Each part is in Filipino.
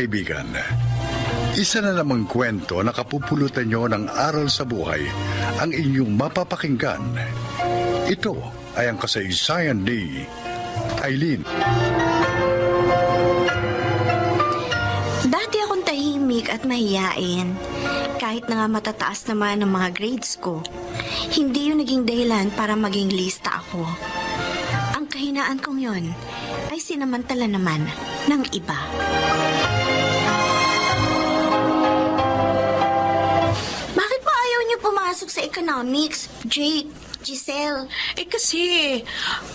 kaibigan, isa na namang kwento na kapupulutan nyo ng aral sa buhay ang inyong mapapakinggan. Ito ay ang kasaysayan ni Aileen. Dati akong tahimik at mahiyain. Kahit na nga matataas naman ang mga grades ko, hindi yun naging dahilan para maging lista ako. Ang kahinaan kong yon ay sinamantala naman ng iba. Bakit ba ayaw niyo pumasok sa economics, Jake, Giselle? Kasi,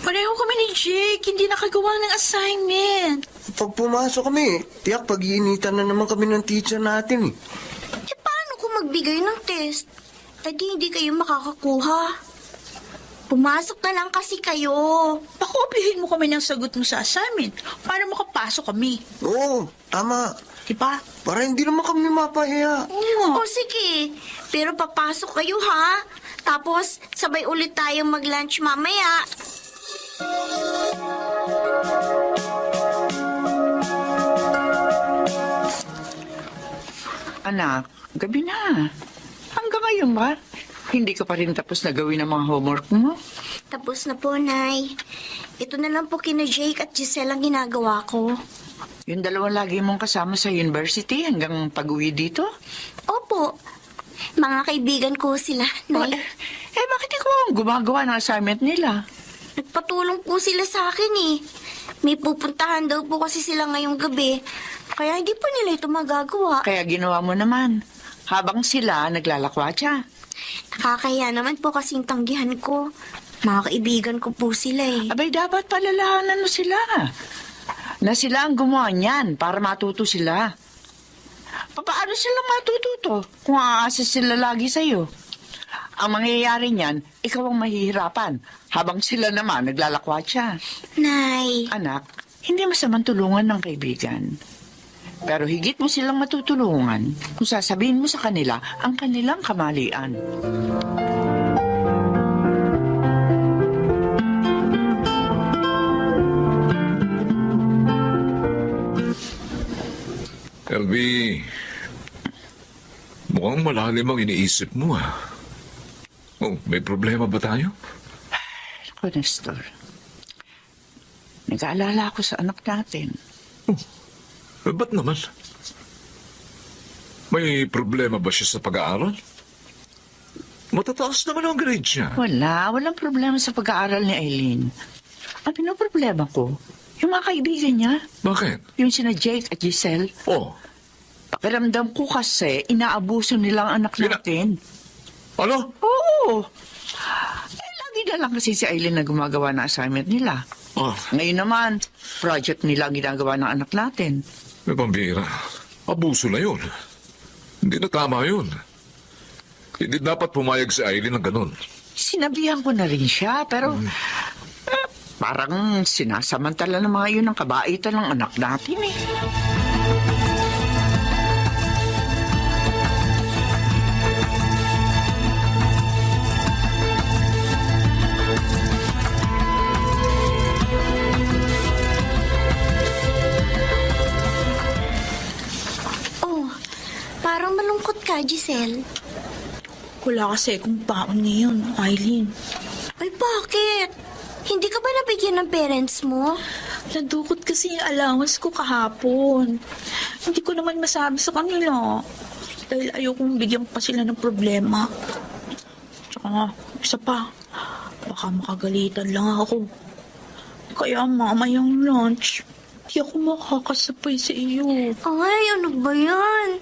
pareho kami ni Jake, hindi nakagawa ng assignment. Pag pumasok kami, tiyak pag-iinitan na naman kami ng teacher natin. Paano kung magbigay ng test? Eh di hindi kayo makakakuha. Pumasok na lang kasi kayo. Pakopihin mo kami ng sagot mo sa assignment para makapasok kami. Oo, tama. Diba? Para hindi naman kami mapahiya. O sige, pero papasok kayo ha. Tapos sabay ulit tayong mag-lunch mamaya. Anak, gabi na. Hanggang ngayon ba? Hindi ka pa rin tapos na gawin ang mga homework mo? Tapos na po, Nay. Ito na lang po kina Jake at Giselle ang ginagawa ko. Yung dalawang lagi mong kasama sa university hanggang pag-uwi dito? Opo, mga kaibigan ko sila, Nay. Bakit ikaw ang gumagawa ng assignment nila? Nagpatulong po sila sa akin eh. May pupuntahan daw po kasi sila ngayong gabi. Kaya hindi po nila ito magagawa. Kaya ginawa mo naman. Habang sila naglalakwatsa. Nakakaya naman po kasing tanggihan ko. Mga kaibigan ko po sila eh. Abay, dapat palalahanan mo sila. Na sila ang gumawa niyan para matuto sila. Paano sila matututo kung aasa sila lagi sa'yo? Ang mangyayari niyan, ikaw ang mahihirapan habang sila naman naglalakwatsa. Nay, Anak, hindi masamang tulungan ng kaibigan. Pero higit mo silang matutulungan kung sasabihin mo sa kanila ang kanilang kamalian. LB, mukhang malalim ang iniisip mo Oh, may problema ba tayo? Ako, Nestor. Nag-aalala ako sa anak natin. Ba't naman? May problema ba siya sa pag-aaral? Matataas naman ang grade niya. Walang problema sa pag-aaral ni Aileen. Ang pinoproblema ko, yung mga kaibigan niya, Bakit? yung sina Jake at Giselle, Oh, pakiramdam ko kasi inaabuso nila ang anak natin. ano? Oo. Lagi na lang kasi si Aileen na gumagawa ng assignment nila. Ngayon naman, project nila ang ginagawa ng anak natin. May pambira. Abuso na yun. Hindi na tama yun. Hindi dapat pumayag si Aileen ng ganun. Sinabihan ko na rin siya, pero parang sinasamantala ng mga yun ang kabaitan ng anak natin eh. parang malungkot ka, Giselle. Wala kasi akong baon ngayon, Aileen. Ay, bakit? Hindi ka ba nabigyan ng parents mo? Nadukot kasi yung allowance ko kahapon. Hindi ko naman masabi sa kanila. Dahil ayokong bigyan pa sila ng problema. Tsaka, isa pa, baka makagalitan lang ako. Kaya mamayang lunch, di ako makakasabay sa iyo. Ay, ano ba yan?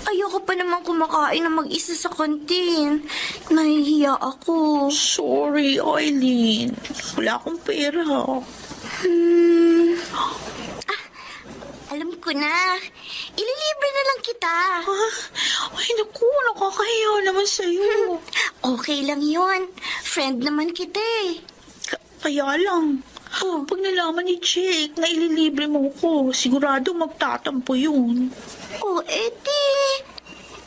Ayoko pa naman kumakain na mag-isa sa kantin. Nahihiya ako. Sorry, Aileen. Wala akong pera. Alam ko na. Ililibre na lang kita. Ay, naku, nakakahiya naman sa'yo. Okay lang yun. Friend naman kita eh. Kaya lang, pag nalaman ni Jake na ililibre mo ko, sigurado magtatampo yun. Oh, edi.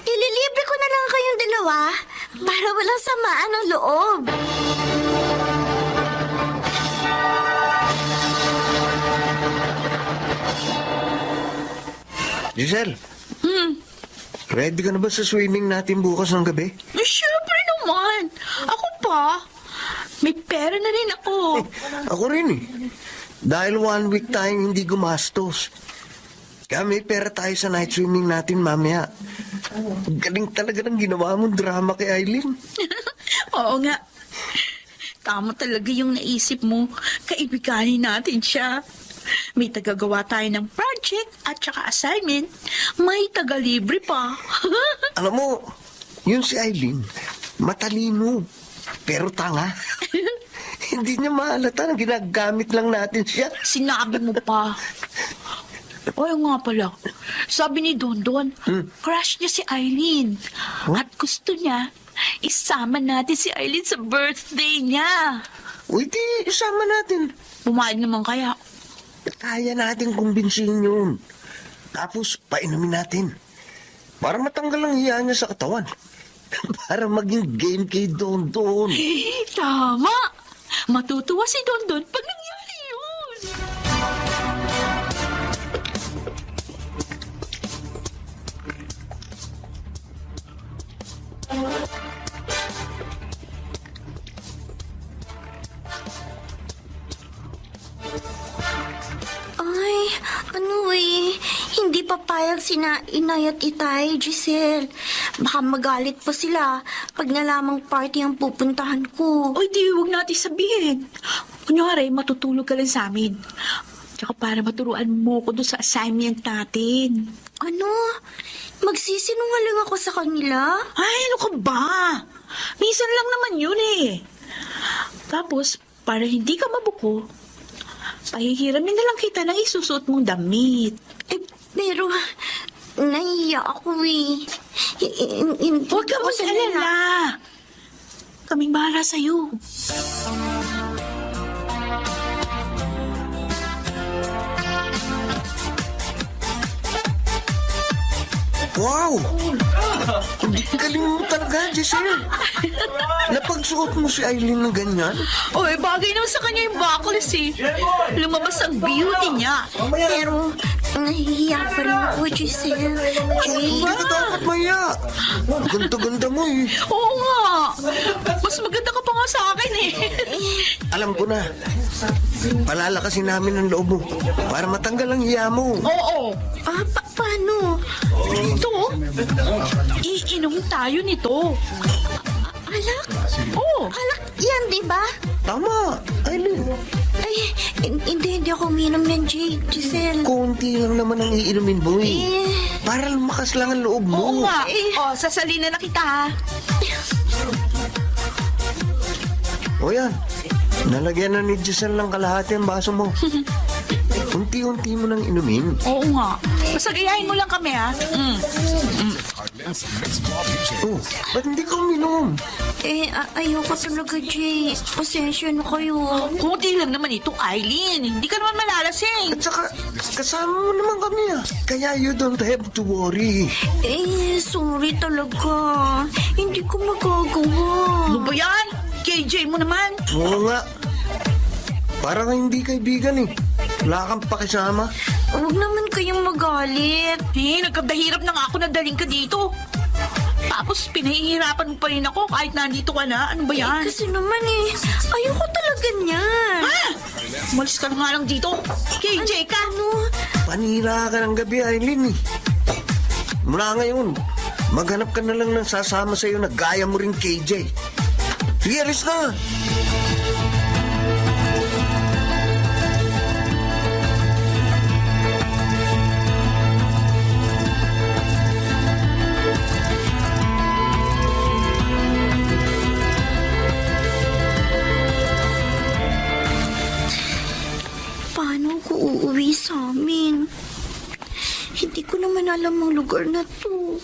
Ililibre ko na lang kayong dalawa para walang samaan ng loob. Giselle, ready ka na ba sa swimming natin bukas ng gabi? Eh, syempre naman. Ako pa. May pera na rin ako. Ako rin eh. Dahil 1 week tayong hindi gumastos. Kaya may pera tayo sa night swimming natin mamaya. Galing talaga ng ginawa mong drama kay Aileen. Oo nga. Tama talaga yung naisip mo. Kaibiganin natin siya. May tagagawa tayo ng project at saka assignment. May taga-libre pa. Alam mo, yun si Aileen, matalino, pero tanga. Hindi niya mahalata na ginagamit lang natin siya. Sinabi mo pa. O nga pala, sabi ni Dondon, crush niya si Aileen. At gusto niya, isama natin si Aileen sa birthday niya. Uy, di, isama natin. Pumayag naman kaya. Kaya natin kumbinsihin yun. Tapos, painumin natin. Para matanggal ang hiya niya sa katawan. Para maging game kay Dondon. Tama! Matutuwa si Dondon pag nangyari yun. Ay, ano hindi papayag sina Inay at Itay, Giselle. Baka magalit pa sila pag nalamang party ang pupuntahan ko. Oy, di, huwag natin sabihin. Kunyari, matutulog ka lang sa amin. Tsaka para maturuan mo ko doon sa assignment natin. Ano? Magsisinungaling ako sa kanila? Ay, ano ka ba? Minsan lang naman yun eh. Tapos, para hindi ka mabuko, pahihiramin na lang kita ng isusuot mong damit. Eh, pero nahiya ako Huwag ka mag-alala. Kaming bahala sa'yo. Wow! Galing mo talaga, Giselle. Napagsuot mo si Aileen ng ganyan? Oy, bagay naman sa kanya yung buckles eh. Lumabas ang beauty niya. Pero nahiya pa rin ako, Giselle. Hindi ka dapat maya. Ganda-ganda mo eh. Oo nga. Mas maganda ka pa nga sa akin eh. Alam ko na. Palalakasin namin ang loob mo para matanggal ang hiya mo. Oo. Paano? Ito, iinom tayo nito. Alak? Oo. Alak yan, di ba? Tama, Aileen. Ay, hindi ako uminom ng Giselle. Konti lang naman ang iinumin mo eh. Eh, Para lumakas lang ang loob Oo mo. nga. Eh. Sasalina na kita ha. O yan, nalagyan na ni Giselle ng kalahati ang baso mo. Unti-unti mo nang inumin. Oo nga. Basta gayahin mo lang kami ha. Oh, ba't hindi ka uminom? Ayoko talaga, Jay. Pasensya na kayo. Kunti lang naman ito, Aileen. Hindi ka naman malalasing. At saka, kasama mo naman kami ah. Kaya you don't have to worry. Sorry talaga. Hindi ko magagawa. Ano ba yan? KJ mo naman. Oo nga. Parang hindi kaibigan eh. Wala kang pakisama. Huwag naman kayong magalit. Nagkabahirap na nga ako na daling ka dito. Tapos pinahihirapan mo pa rin ako kahit nandito ka na. Ano ba yan? Kasi naman ayoko talaga niyan. Umalis ka na nga lang dito. KJ ka. Ano? Panira ka ng gabi, Aileen eh. Mula ngayon, maghanap ka na lang ng sasama sa'yo na gaya mo rin KJ. Sige, alis na. Paano ko uuwi sa amin? Hindi ko naman alam ang lugar na to.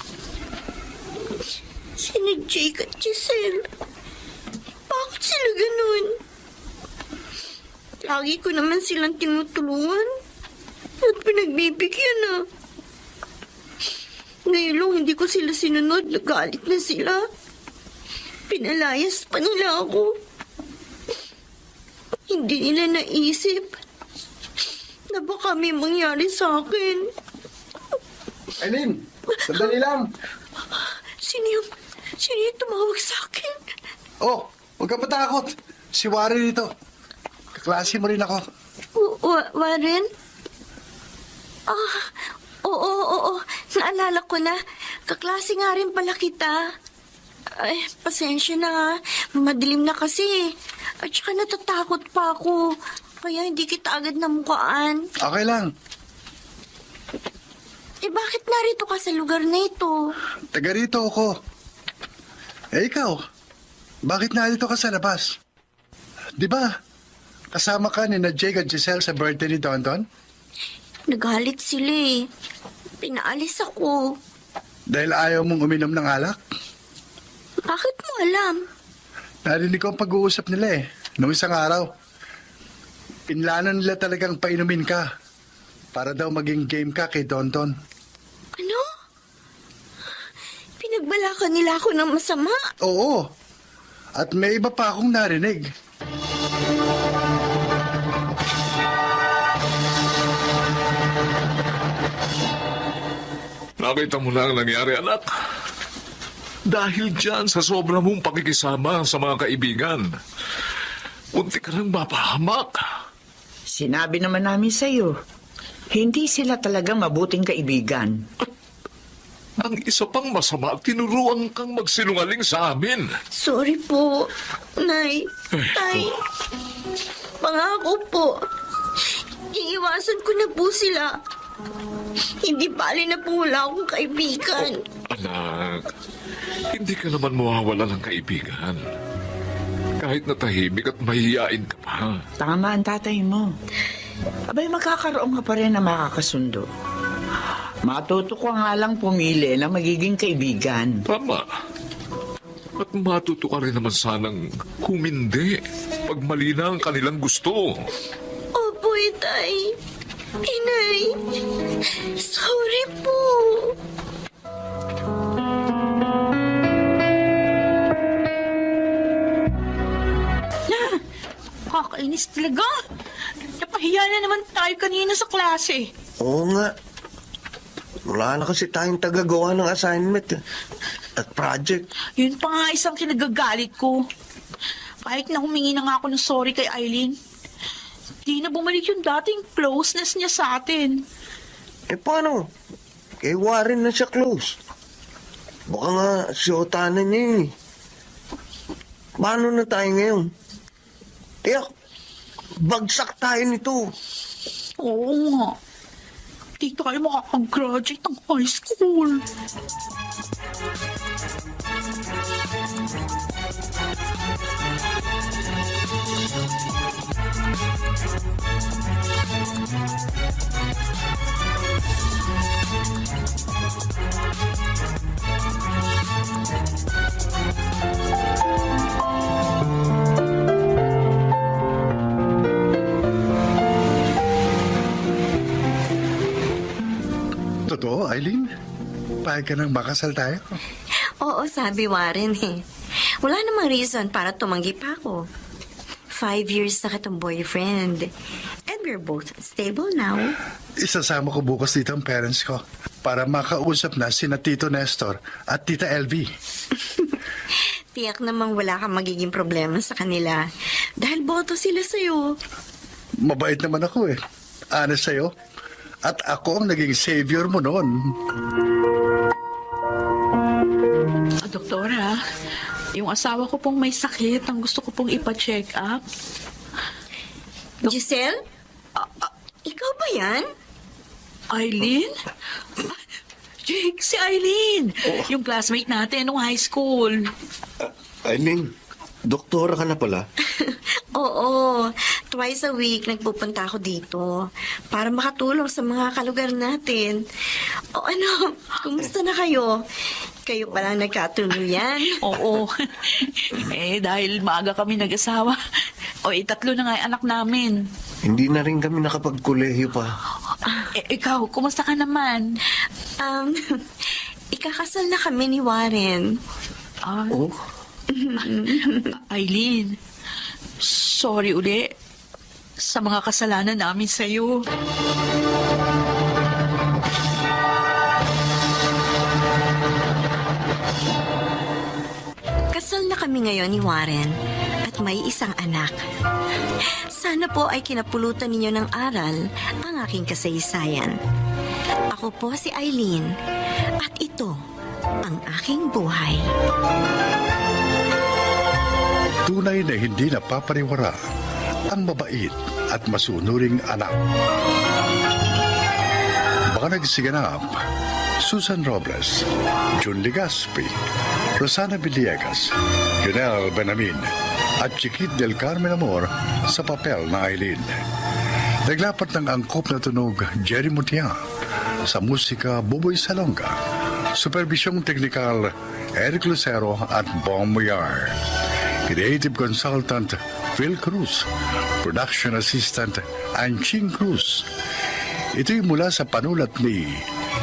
Sina Jake at Giselle. Bakit sila ganun? Lagi ko naman silang tinutulungan at pinagbibigyan na. Ngayon lang hindi ko sila sinunod, nagalit na sila. Pinalayas pa nila ako. Hindi nila naisip na baka may mangyari sa akin. Eileen, sandali lang. Sino yung tumawag sa akin? Oh, huwag ka matakot. Si Warren ito. Kaklase mo rin ako. Warren? Oo. Naalala ko na. Kaklase nga rin pala kita. Ay, pasensya na nga. Madilim na kasi. At saka natatakot pa ako. Kaya hindi kita agad namukaan. Okay lang. Bakit narito ka sa lugar na ito? Taga rito ako. Ikaw, bakit narito ka sa labas? Di ba, kasama ka ni na Jake at Giselle sa birthday ni Don? Nagalit sila eh. Pinaalis ako. Dahil ayaw mong uminom ng alak? Bakit mo alam? Narinig ko ang pag-uusap nila eh, noong isang araw. Pinlano nila talagang painumin ka para daw maging game ka kay Don. Ano? Pinagbalakan nila ako ng masama? Oo, at may iba pa akong narinig. Nakita mo na ang nangyari, anak. Dahil dyan sa sobra mong pakikisama sa mga kaibigan, munti ka nang mapahamak. Sinabi naman namin sa'yo, hindi sila talaga mabuting kaibigan. Ang isa pang masama, tinuruan kang magsinungaling sa amin. Sorry po, Nay. Tay, pangako po. Iiwasan ko na po sila. Hindi bali na po wala akong kaibigan. Anak, hindi ka naman mawawala ng kaibigan. Kahit na tahimik at mahihiyain ka pa. Tama ang tatay mo. Abay, magkakaroon ka pa rin na makakasundo. Matuto ko nga lang pumili na magiging kaibigan. Tama. At matuto ka rin naman sanang humindi pag mali na ang kanilang gusto. Opo, Tay. Inay, sorry po. Kakainis talaga. Napahiya na naman tayo kanina sa klase. Oo nga. Wala na kasi tayong tagagawa ng assignment at project. Yun pa nga isang kinagagalit ko. Kahit na humingi na nga ako ng sorry kay Eileen, di na bumalik yung dating closeness niya sa atin. Eh paano? Kay Warren na siya close. Baka nga siyotanan niya yun eh. Paano na tayo ngayon? Tiyak, bagsak tayo nito. Oo nga. Di tayo makakagraduate ng high school. Totoo, Eileen? Pahig ka nang makasal tayo? Oo, sabi Warren eh. Wala namang reason para tumanggi pa ako. 5 years na kitang boyfriend. And we're both stable now. Isasama ko bukas dito ang parents ko para makausap na sina Tito Nestor at Tita LV. Tiyak namang wala kang magiging problema sa kanila. Dahil boto sila sa'yo. Mabait naman ako eh. Honest sa'yo. At ako ang naging savior mo noon. Doktora, yung asawa ko pong may sakit. Ang gusto ko pong ipa-check up. Giselle? Ikaw ba yan? Eileen? Jake, si Eileen. Yung classmate natin nung high school. Eileen, doktora ka na pala. Oo. Twice a week nagpupunta ako dito para makatulong sa mga kalugar natin. O ano, kumusta na kayo? Kayo palang nagkatuluyan. Oo. Dahil maaga kami nag-asawa. Tatlo na nga yung anak namin. Hindi na rin kami nakapagkolehiyo pa. Ikaw, kumusta ka naman? Ikakasal na kami ni Warren. Oh? Eileen, sorry uli sa mga kasalanan namin sa'yo. na kami ngayon ni Warren at may isang anak. Sana po ay kinapulutan ninyo ng aral ang aking kasaysayan. Ako po si Eileen at ito ang aking buhay. Tunay na hindi napapariwara ang mabait at masunuring anak. Baka nagsiganap, Susan Robles, June Legaspi, Rosana Villegas, Junel Benamin, at Chiquit del Carmen Amor sa papel na Eileen. Naglapat ng angkop na tunog Jerry Mutia, sa musika Buboy Salonga, supervisyong teknikal Eric Lucero at Bong Muyar, creative consultant Phil Cruz, production assistant Anching Cruz. Ito'y mula sa panulat ni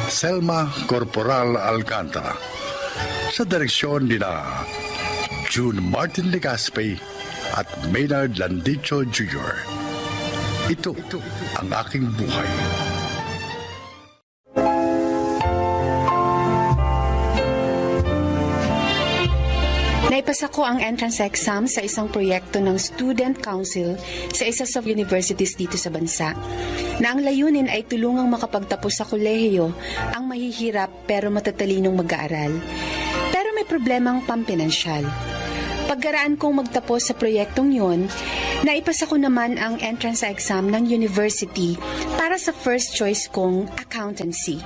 Selma Corporal Alcantara. Sa direksyon nila June Martin Legaspi at Maynard Landicho Jr. Ito ang aking buhay. Naipasa ko ang entrance exam sa isang proyekto ng Student Council sa isa sa universities dito sa bansa, na ang layunin ay tulungang makapagtapos sa kolehiyo ang mahihirap pero matatalinong mag-aaral. Pero may problemang pampinansyal. Pagkaraan kong magtapos sa proyektong yon, naipasa ko naman ang entrance exam ng university para sa first choice kong accountancy.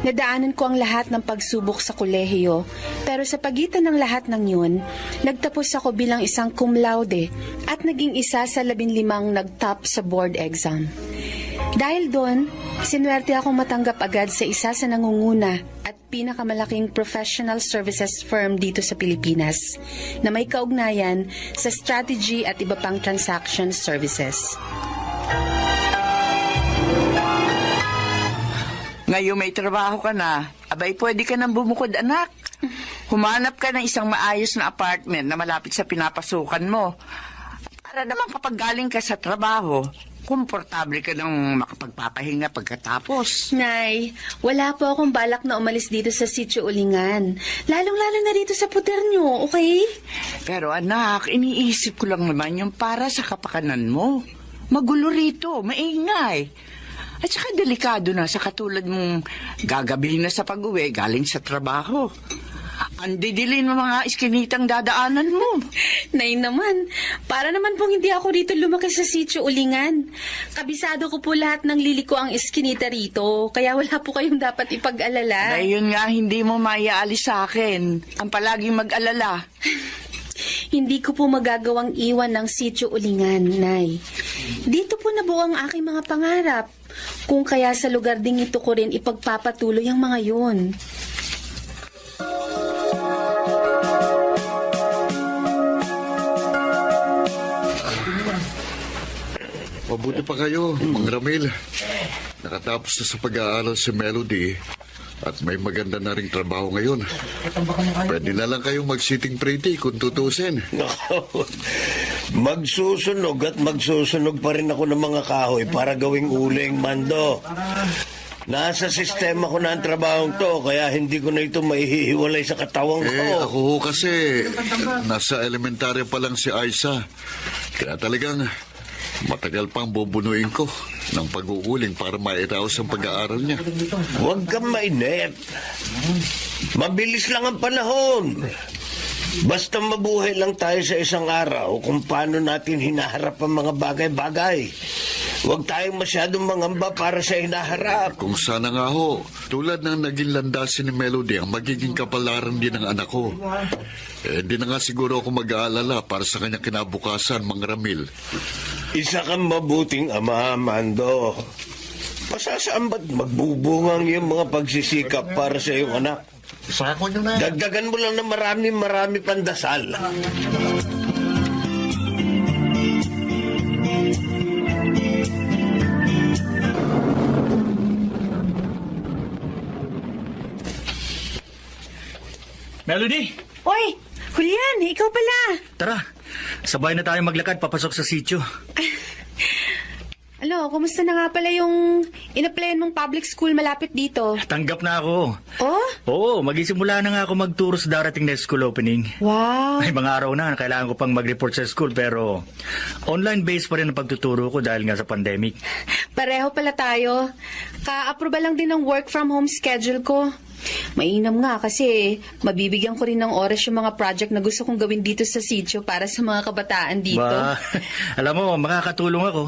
Nadaanan ko ang lahat ng pagsubok sa kolehiyo, pero sa pagitan ng lahat ng yun, nagtapos ako bilang isang cum laude at naging isa sa 15 nag-top sa board exam. Dahil doon, sinuwerte akong matanggap agad sa isa sa nangunguna at pinakamalaking professional services firm dito sa Pilipinas na may kaugnayan sa strategy at iba pang transaction services. Ngayon may trabaho ka na, abay pwede ka nang bumukod, anak. Humanap ka ng isang maayos na apartment na malapit sa pinapasukan mo. Para naman kapag galing ka sa trabaho, komportable ka nang makapagpapahinga pagkatapos. Nay, wala po akong balak na umalis dito sa Sitio Ulingan. Lalong-lalo na dito sa puder nyo, okay? Pero anak, iniisip ko lang naman yung para sa kapakanan mo. Magulo rito, maingay. At saka delikado na sa katulad mong gagabihin na sa pag-uwi galing sa trabaho. Ang didilin mo mga iskinitang dadaanan mo. Nay naman, para naman pong hindi ako rito lumaki sa Sitio Ulingan. Kabisado ko po lahat ng liliko ang iskinita rito, kaya wala po kayong dapat ipag-alala. Ngayon nga hindi mo maiaalis sa akin. Ang palaging mag-alala. Hindi ko po magagawang iwan ng Sitio Ulingan, Nay. Dito po nabuo ang aking mga pangarap. Kung kaya sa lugar ding ito ko rin ipagpapatuloy ang mga yun. Mabuti pa kayo, Mang Ramil. Nakatapos na sa pag-aaral si Melody at may maganda na ring trabaho ngayon. Pwede na lang kayong mag-sitting pretty kung tutusin. Magsusunog at magsusunog pa rin ako ng mga kahoy para gawing uling, Mando. Nasa sistema ko na ang trabahong to, kaya hindi ko na ito maihihiwalay sa katawang ko. Ako ho kasi, nasa elementarya pa lang si Aisa. Kaya talagang matagal pang bubunuin ko ng pag-uuling para mairaos ang pag-aaral niya. Huwag kang mainip. Mabilis lang ang panahon. Basta mabuhay lang tayo sa isang araw kung paano natin hinaharap ang mga bagay-bagay. Huwag tayong masyadong mangamba para sa hinaharap. Kung sana nga ho, tulad ng naging landasin ni Melody ang magiging kapalaran din ng anak ko. Hindi na nga siguro ako mag-aalala para sa kanyang kinabukasan, Mang Ramil. Isa kang mabuting ama, Mando. Pasasaan ba't magbubungang yung mga pagsisikap para sa iyong anak? Dagdagan mo lang ng marami pang dasal. Melody! Oy, Julian, ikaw pala. Tara, sabay na tayo maglakad papasok sa sitio. Kumusta na nga pala yung Inaplayan mong public school malapit dito. Tanggap na ako. Oh? Oo, magisimula na nga ako magturo sa darating na school opening. Wow. May mga araw na kailangan ko pang mag-report sa school pero online-based pa rin ang pagtuturo ko dahil nga sa pandemic. Pareho pala tayo. Ka-aproba lang din ang work from home schedule ko. Mainam nga kasi mabibigyan ko rin ng oras yung mga project na gusto kong gawin dito sa sitio para sa mga kabataan dito. Ba, alam mo, makakatulong ako.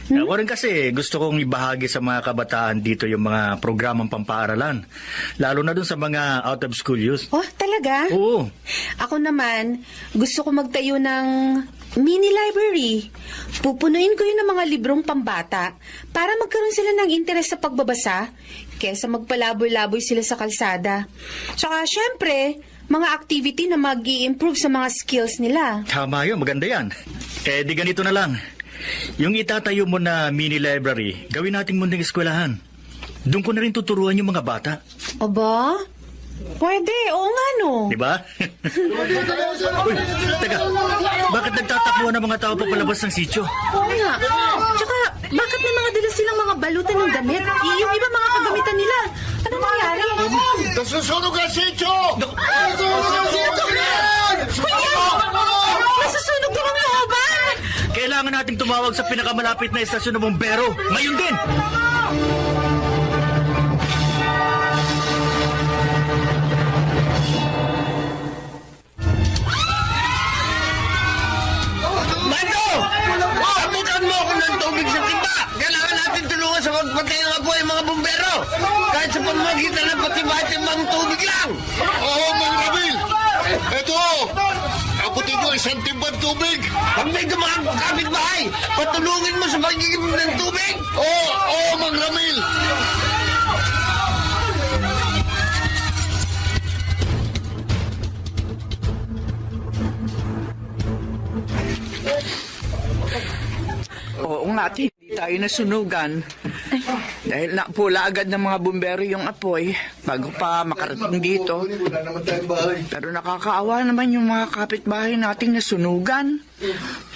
Ako rin kasi gusto kong ibahagi sa mga kabataan dito yung mga programang pampaaralan. Lalo na dun sa mga out-of-school youth. Oh, talaga? Oo. Ako naman, gusto ko magtayo ng mini library. Pupunuin ko yun ng mga librong pambata para magkaroon sila ng interes sa pagbabasa kesa magpalaboy-laboy sila sa kalsada. Tsaka, syempre, mga activity na mag-i-improve sa mga skills nila. Tama yun, maganda yan. Eh, di ganito na lang. Yung itatayo mo na mini library, gawin nating munting eskwelahan. Doon ko na rin tuturuan yung mga bata. Aba? Pwede, oo nga no. Di ba? Uy, teka, bakit nagtatakbuhan ng mga tao papalabas ng sityo? Oo nga. Tsaka, bakit may mga dala silang mga balutan ng damit? Yung iba mga kagamitan nila. Ano nangyari? Nasusunog ang sityo! Nasusunog din ang looban! Kailangan nating tumawag sa pinakamalapit na estasyon ng bombero. Ngayon din! Mando! Abutan mo ako ng tubig sa timba! Kailangan natin tulungan sa magpatay ng apoy ang mga bumbero! Kahit sa pamamagitan ng patibay-timbang tubig lang! Oo, Mang Ramil! Ito! Abutin ko isang timbang tubig! Pag may dumaan kapitbahay, patulungin mo sa pagiging ng tubig! Oo, Mang Ramil! Oo nga, hindi tayo nasunugan. Dahil napula agad ng mga bumbero yung apoy bago pa makarating dito. Wala naman tayong bahay. Pero nakakaawa naman yung mga kapitbahay nating nasunugan.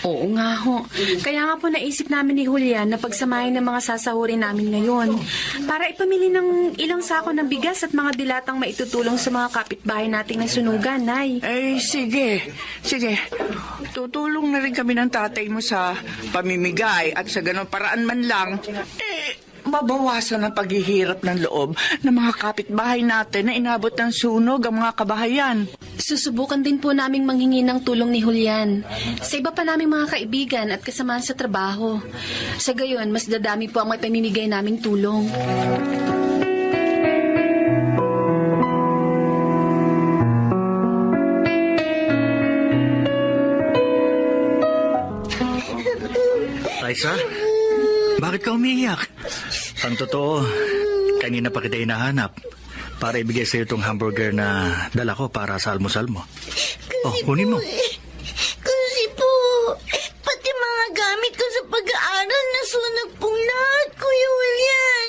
Oo nga ho. Kaya nga po naisip namin ni Julian na pagsamahin ng mga sasahurin namin ngayon para ipamili ng ilang sako ng bigas at mga dilatang maitutulong sa mga kapitbahay nating nasunugan, Nay. Eh, sige. Sige. Tutulong na rin kami ng tatay mo sa pamimigay at sa ganun paraan man lang, mabawasan ang paghihirap ng loob ng mga kapitbahay natin na inabot ng sunog ang mga kabahayan. Susubukan din po naming manghingi ng tulong ni Julian sa iba pa naming mga kaibigan at kasamahan sa trabaho. Sa gayon, mas dadami po ang may pamimigay naming tulong. Liza, bakit ka umiiyak? Ang totoo, kanina pa kita hinahanap para ibigay sa'yo itong hamburger na dala ko para sa almusal mo. Oh, kunin mo. Kasi po, pati mga gamit ko sa pag-aaral nasunog pong lahat, Kuya William.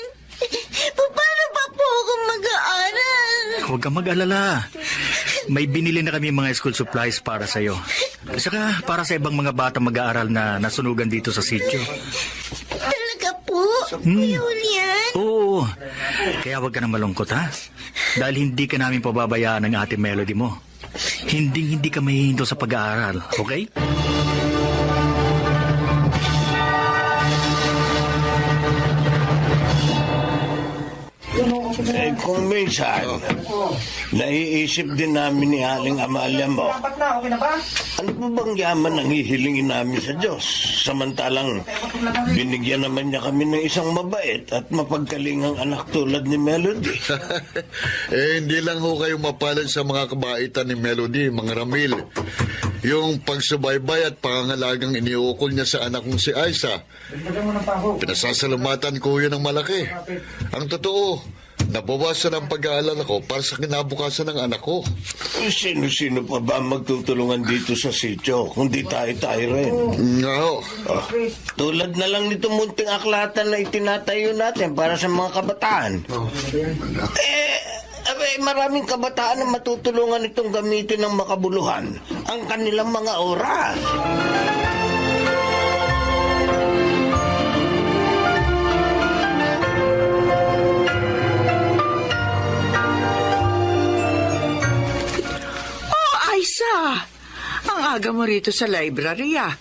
Paano pa po ako mag-aaral? Huwag kang mag-alala. May binili na kami mga school supplies para sa'yo. Saka para sa ibang mga bata mag-aaral na nasunugan dito sa sityo. Talaga po, Kuya William? Oo. Kaya huwag ka na malungkot, ha? Dahil hindi ka namin pababayaan ng ate Melody mo. Hindi ka mahihinto sa pag-aaral, okay? Eh, kung minsan, naiisip din namin ni Aling Amalia mo, ano pa bang yaman ang hihilingin namin sa Diyos? Samantalang, binigyan naman niya kami ng isang mabait at mapagkalingang anak tulad ni Melody. Hindi lang ho kayo mapalad sa mga kabaitan ni Melody, mga Ramil. Yung pagsubaybay at pangangalagang iniukol niya sa anak kong si Aiza. Pinasasalamatan ko yun ng malaki. Ang totoo, nabawasan ang pag-aalala ko para sa kinabukasan ng anak ko. Sino-sino pa ba ang magtutulungan dito sa sityo? Kundi tayo rin. No. Tulad na lang nito munting aklatan na itinatayo natin para sa mga kabataan. Maraming kabataan na matutulungan itong gamitin ng makabuluhan ang kanilang mga oras. aga mo rito sa library, ah.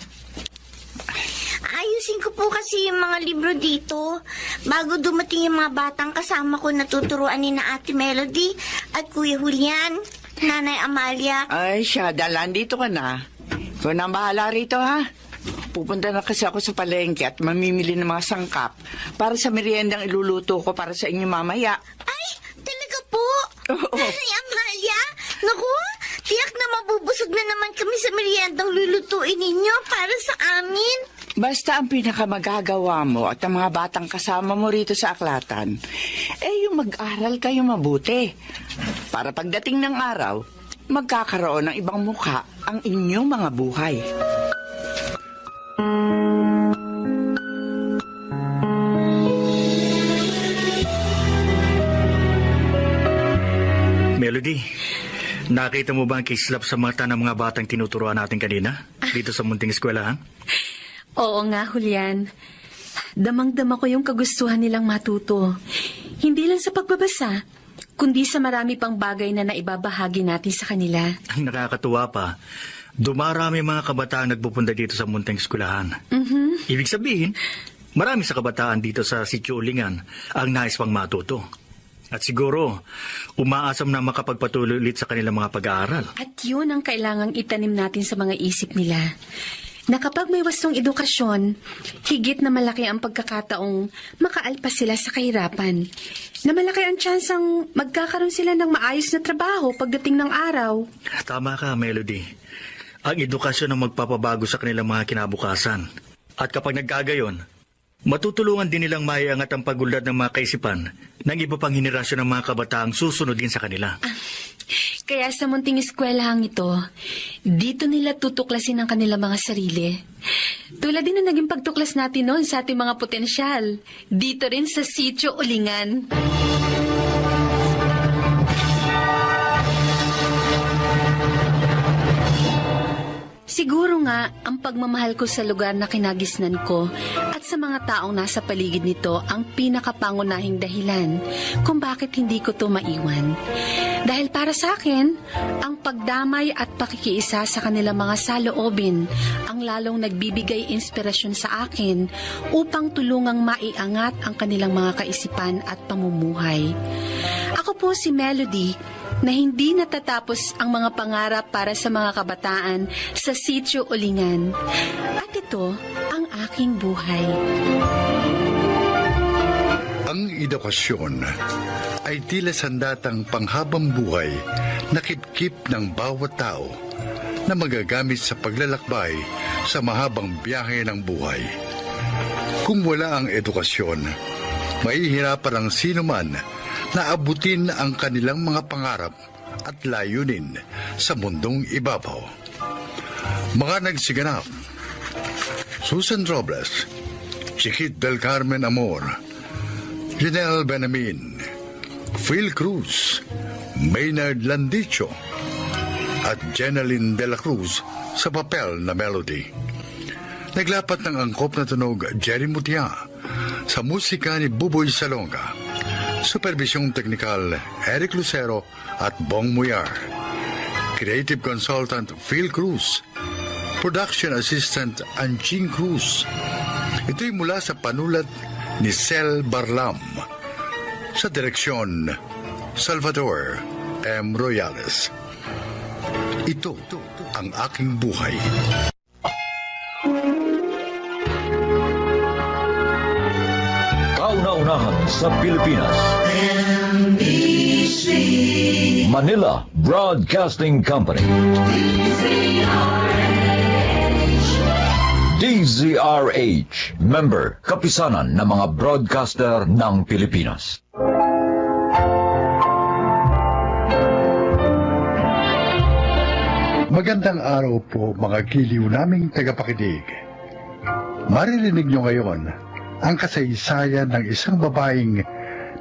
Ayusin ko po kasi yung mga libro dito. Bago dumating yung mga batang kasama ko na tuturuan ni na Ate Melody at Kuya Julian, Nanay Amalia. Ay, siya, dalan dito ka na. Ikaw na ang bahala rito, ha? Pupunta na kasi ako sa palengke at mamimili ng mga sangkap para sa meriendang iluluto ko para sa inyo mamaya. Ay, talaga po? Oo. Nanay Amalia? Naku, tiyak na mabubusog na naman kami sa meriendang lulutuin ninyo para sa amin. Basta ang pinakamagagawa mo at ang mga batang kasama mo rito sa aklatan, yung mag-aral kayo mabuti. Para pagdating ng araw, magkakaroon ng ibang mukha ang inyong mga buhay. Melody, nakita mo ba ang kislap sa mata ng mga batang tinuturuan natin kanina? Dito sa munting eskwelahan? Oo nga, Julian. Damang-dama ko yung kagustuhan nilang matuto. Hindi lang sa pagbabasa, kundi sa marami pang bagay na naibabahagi natin sa kanila. Ang nakakatuwa pa, dumarami mga kabataan nagpupunta dito sa munting eskwelahan. Ibig sabihin, marami sa kabataan dito sa Sitio Ulingan ang nais pang matuto. At siguro, umaasam na makapagpatuloy ulit sa kanilang mga pag-aaral. At yun ang kailangang itanim natin sa mga isip nila. Na kapag may wastong edukasyon, higit na malaki ang pagkakataong makaalpas sila sa kahirapan. Na malaki ang tsansang magkakaroon sila ng maayos na trabaho pagdating ng araw. Tama ka, Melody. Ang edukasyon ang magpapabago sa kanilang mga kinabukasan. At kapag nagkagayon, matutulungan din nilang maiangat ang pagulad ng mga kaisipan ng iba pang henerasyon ng mga kabataang susunod din sa kanila. Kaya sa munting eskwelahang ito, dito nila tutuklasin ang kanilang mga sarili. Tulad din na naging pagtuklas natin noon sa ating mga potensyal. Dito rin sa Sitio Ulingan. Siguro nga, ang pagmamahal ko sa lugar na kinagisnan ko at sa mga taong nasa paligid nito ang pinakapangunahing dahilan kung bakit hindi ko to maiwan. Dahil para sa akin, ang pagdamay at pakikiisa sa kanilang mga saloobin ang lalong nagbibigay inspirasyon sa akin upang tulungang maiangat ang kanilang mga kaisipan at pamumuhay. Ako po si Melody, na hindi natatapos ang mga pangarap para sa mga kabataan sa Sitio Ulingan. At ito ang aking buhay. Ang edukasyon ay tila sandatang panghabang buhay na kip-kip ng bawat tao na magagamit sa paglalakbay sa mahabang biyahe ng buhay. Kung wala ang edukasyon, mahihirapan ang sino man na abutin ang kanilang mga pangarap at layunin sa mundong ibabaw. Mga nagsiganap: Susan Robles, Chiquit del Carmen Amor, Janelle Benamin, Phil Cruz, Maynard Landicho, at Jeneline de la Cruz sa papel na Melody. Naglapat ng angkop na tunog Jerry Mutia sa musika ni Buboy Salonga. Supervisyong teknikal Eric Lucero at Bong Muyar. Creative Consultant Phil Cruz. Production Assistant Anching Cruz. Ito'y mula sa panulat ni Sel Barlam. Sa direksyon, Salvador M. Royales. Ito ang aking buhay. Kauna-unahan sa Pilipinas. Manila Broadcasting Company. DZRH. Member, kapisanan ng mga broadcaster ng Pilipinas. Magandang araw po mga giliw naming tagapakinig. Maririnig nyo ngayon ang kasaysayan ng isang babaeng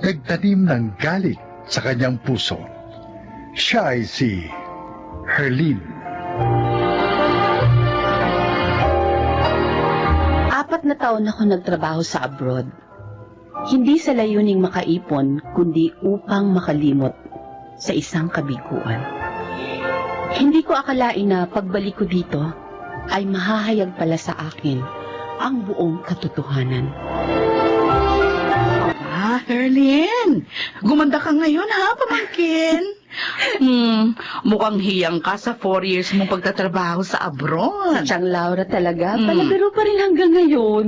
nagtanim ng galit sa kanyang puso. Siya ay si Herlin. 4 na taon ako nagtrabaho sa abroad. Hindi sa layuning makaipon, kundi upang makalimot sa isang kabiguan. Hindi ko akalain na pagbalik ko dito ay mahahayag pala sa akin ang buong katotohanan. Herlin, gumanda ka ngayon ha, pamangkin? Mukhang hiyang ka sa 4 years mong pagtatrabaho sa abroad. Siyang Laura talaga, palabiro pa rin hanggang ngayon.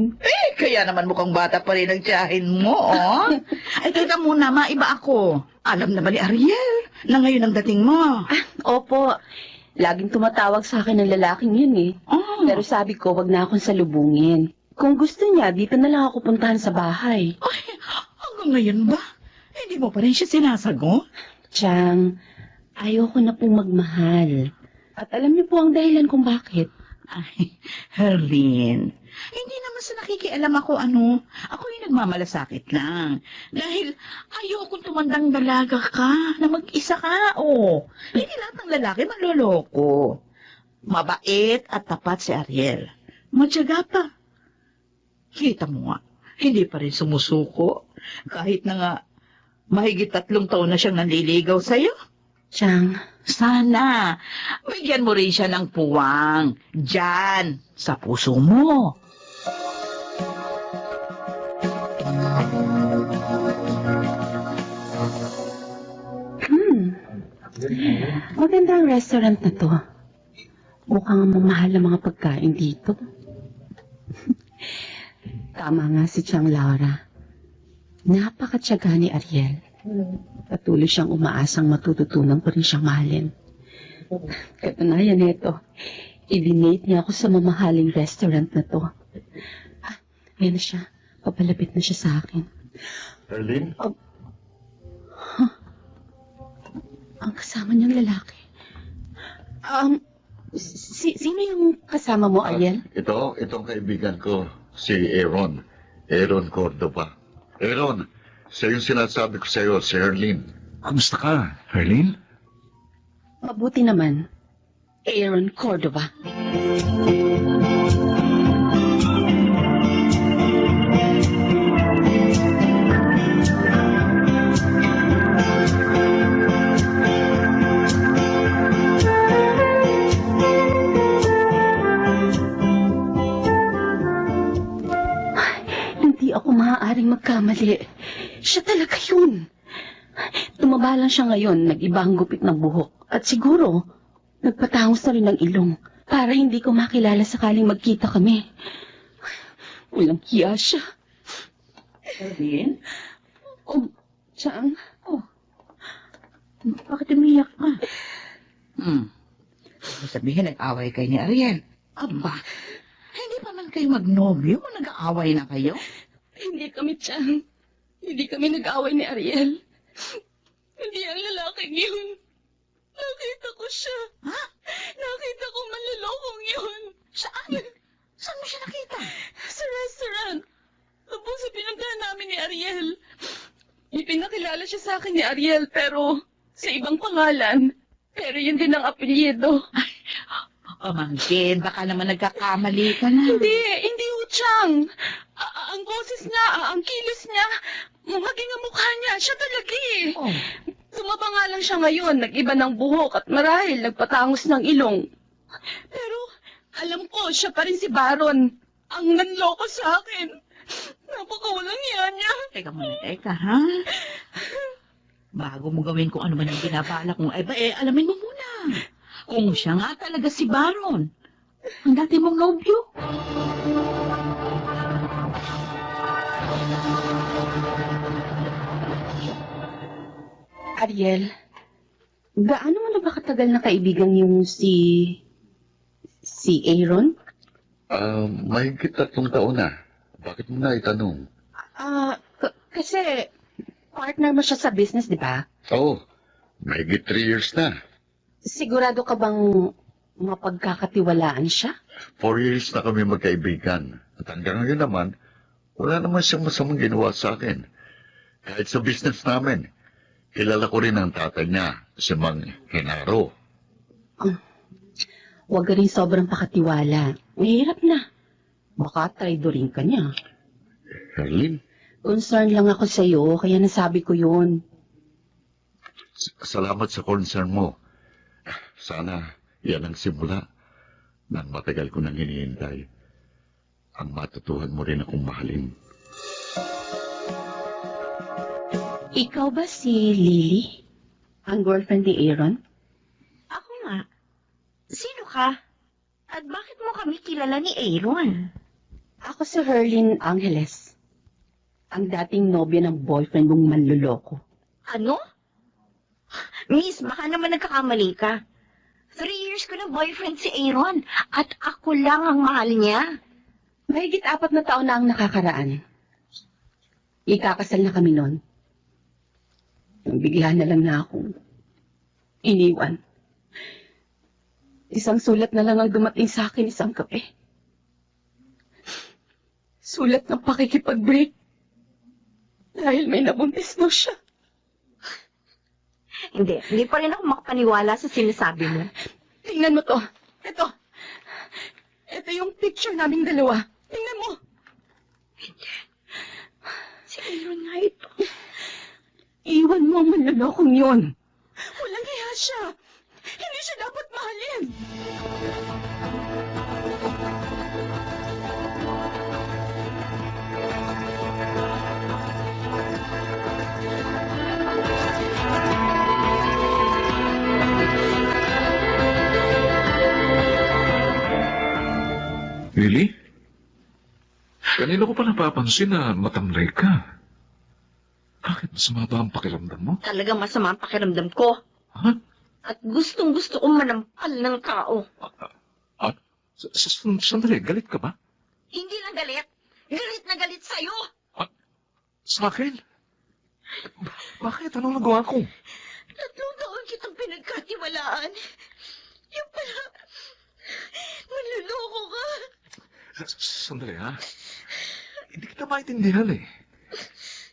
Kaya naman mukhang bata pa rin ang tiyahin mo, oh. Ay, teka muna, maiba ako. Alam na ba ni Ariel na ngayon ang dating mo? Opo, laging tumatawag sa akin ng lalaking yun eh. Oh. Pero sabi ko, wag na akong salubungin. Kung gusto niya, dito na lang ako puntahan sa bahay. Ay, hanggang ngayon ba? Hindi mo pa rin siya sinasagot? Chang, ayoko na pong magmahal. At alam niyo po ang dahilan kung bakit. Ay, Herlin, hindi naman sa nakikialam ako ano. Ako yung nagmamalasakit lang. Dahil ayokong tumandang dalaga ka, na mag-isa ka, oh. Hindi lahat ng lalaki manloloko. Mabait at tapat si Ariel. Matyaga pa. Kita mo nga, hindi pa rin sumusuko. Kahit na nga, mahigit 3 taon na siyang nanliligaw sa'yo. Chang, Sana, bigyan mo rin siya ng puwang. Diyan, sa puso mo. maganda ang restaurant na to. Mukhang mamahal ang mga pagkain dito. Tama nga si Chang Laura. Napakatyaga ni Ariel. Patuloy siyang umaasang matututunan ko rin siyang mahalin. Katunayan nito, i-dinate niya ako sa mamahaling restaurant na to. Ayan na siya. Papalapit na siya sa akin. Herlin? Ang kasama niyang lalaki. Sino yung kasama mo, Ariel? Itong kaibigan ko, si Aaron. Aaron Cordova. Aaron, siya yung sinasabi ko sa iyo, si Herlin. Kamusta ka, Herlin? Mabuti naman. Aaron Cordova. Hindi ako maaaring magkamali. Siya talaga yun. Tumaba lang siya ngayon, nag-iba ang gupit ng buhok. At siguro, nagpatangos na rin ng ilong para hindi ko makilala sakaling magkita kami. Walang hiya siya. Herlin? Chang, Bakit umiyak ka? Sabihin, nag-away kayo ni Ariel. Aba, hindi pa man kayo magnobyo o nag-aaway na kayo? hindi kami, Chang. Hindi kami nag-away ni Ariel. Hindi ang lalaking yun. Nakita ko siya. Ha? Nakita ko manlolokong yun. Saan? Saan mo siya nakita? Sa restaurant. Tapos sa pinuntahan namin ni Ariel. Ipinakilala siya sa akin ni Ariel pero sa ibang pangalan. Pero yun din ang apelyido. Pamangkin, baka naman nagkakamali ka na. Hindi Chang. Ang boses niya, ang kilos niya, maging ang mukha niya, siya talaga eh. Oh. Tumaba nga lang siya ngayon, nag-iba ng buhok at marahil nagpatangos ng ilong. Pero alam ko, siya pa rin si Baron. Ang nanloko sa akin. Napakawalang iya niya. Teka muna, ha? Bago mo gawin kung ano man ang binabala kong alamin mo muna. Kung siya nga talaga si Baron, ang dati mong nobyo. Ariel, gaano mo na ba katagal na kaibigan yung si Aaron? Mahigit 3 taon na. Bakit mo na itanong? Kasi partner mo siya sa business, di ba? Oo, mahigit 3 years na. Sigurado ka bang mapagkakatiwalaan siya? 4 years na kami magkaibigan. At hanggang ngayon naman, wala naman siyang masamang ginawa sa akin. Kahit sa business namin, kilala ko rin ang tatay niya, si Mang Henaro. Huwag ka rin sobrang pakatiwala. Mahirap na. Baka traidorin ka niya. Herlin, Concern lang ako sa'yo, kaya nasabi ko yun. salamat sa concern mo. Sana Yan ang simula ng matagal ko nang hinihintay. Ang matutuhan mo rin akong mahalin. Ikaw ba si Lily? Ang girlfriend ni Aaron? Ako nga. Sino ka? At bakit mo kami kilala ni Aaron? Ako si Herlin Angeles. Ang dating nobya ng boyfriend mong manluloko. Ano? Miss, baka naman nagkakamali ka. 3 years ko ng boyfriend si Aaron at ako lang ang mahal niya. Mahigit 4 na taon na ang nakakaraan. Ikakasal na kami noon. Nang bigla na lang na akong iniwan. Isang sulat na lang ang dumating sa akin isang gabi. Sulat ng pakikipag-break. Dahil may nabuntis mo siya. Hindi pa rin ako makapaniwala sa sinasabi mo. Tingnan mo to. Ito yung picture naming dalawa. Tingnan mo. Si Aaron nga ito. Iwan mo ang manlolokong yun. Walang hiya siya. Hindi siya dapat mahalin. Really? Kanina ko pa napapansin na matamlay ka. Bakit masama ba ang pakiramdam mo? Talagang masama ang pakiramdam ko. Ha? At gustong-gusto kong manampal ng tao. Sandali, galit ka ba? Hindi lang galit. Galit na galit sa'yo. Sa akin? Bakit? Anong nagawa ko? 3 taon kitang pinagkatiwalaan. Yung pala, manluloko ka. Sandali, ha? Hindi kita maintindihan eh.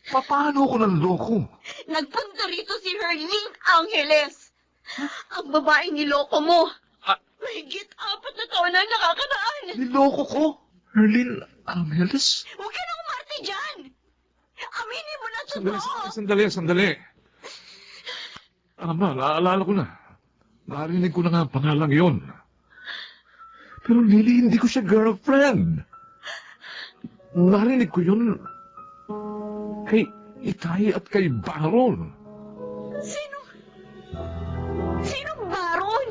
Paano ako nanloko? Nagpunta rito si Herlin Angeles. Ang babaeng niloko mo. Mahigit 4 na taon na nakakaraan. Niloko ko? Herlin Angeles? Huwag ka nang umarte dyan. Aminin mo na Sandali. Ama, naalala ko na. Narinig ko na nga ang pangalang yon. Pero Lily, hindi ko siya girlfriend. Narinig ko yun kay Itay at kay Baron. Sinong Baron?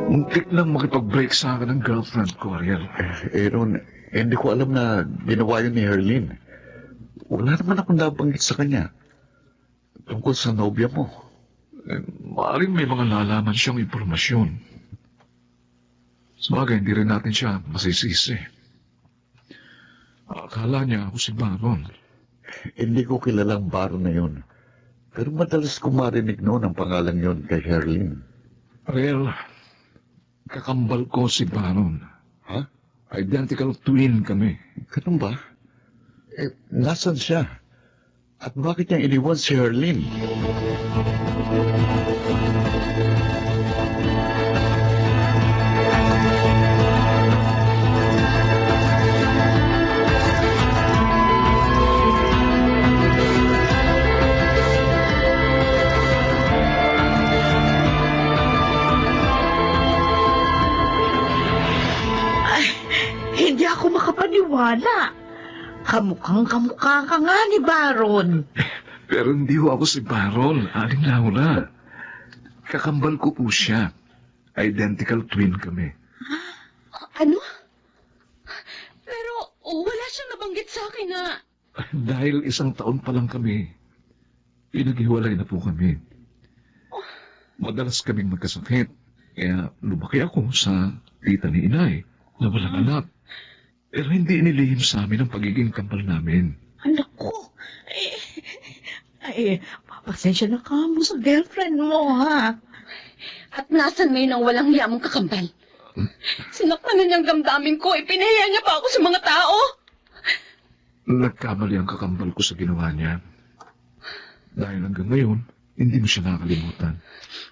Muntik nang makipag-break sa akin ng girlfriend ko, Ariel. Aaron, hindi ko alam na ginawa yun ni Herlin. Wala naman akong nabanggit sa kanya. Tungkol sa nobya mo. Maaaring may mga lalaman siyang impormasyon. Sabagay, hindi rin natin siya masisisi. Akala niya ako si Baron. Hindi ko kilalang Baron na yun. Pero madalas ko marinig noon ang pangalan yun kay Herlin. Ariel, kakambal ko si Baron. Ha? Identical twin kami. Ganun ba? Nasaan siya? At bakit niya iniwan si Herlin? Hindi ako makapaniwala. Kamukhang kamukha ka nga ni Baron. Pero hindi ho ako si Baron, Aling Laura. Kakambal ko po siya. Identical twin kami. Ano? Pero wala siyang nabanggit sa akin na... Dahil 1 taon pa lang kami, pinaghiwalay na po kami. Madalas kaming magkasakit, kaya lumaki ako sa tita ni inay na walang anak. Pero hindi inilihim sa amin ang pagiging kambal namin. Anak ko. Papasensya na ka mo sa girlfriend mo, ha? At nasan ngayon ang walang hiya mong kakambal? Sinaktan na niyang damdamin ko. Ipinahiya niya pa ako sa mga tao. Nagkamali ang kakambal ko sa ginawa niya. Dahil hanggang ngayon, hindi mo siya nakalimutan.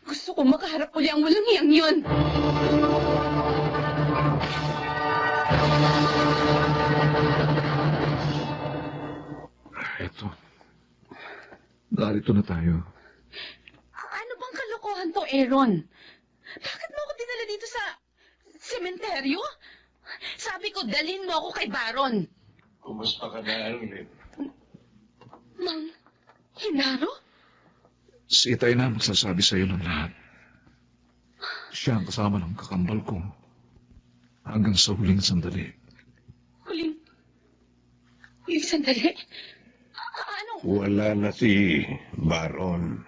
Gusto ko makaharap uli ang walang hiyang yun. Eto. Narito na tayo. Ano bang kalokohan to, Aaron? Bakit mo ako dinala dito sa sementeryo? Sabi ko, dalhin mo ako kay Baron. Kumusta ka na, Arlene? Mang Hinaro? Si Itay na magsasabi sa'yo ng lahat. Siya ang kasama ng kakambal ko hanggang sa huling sandali. Huling sandali? Ano? Wala na si Baron.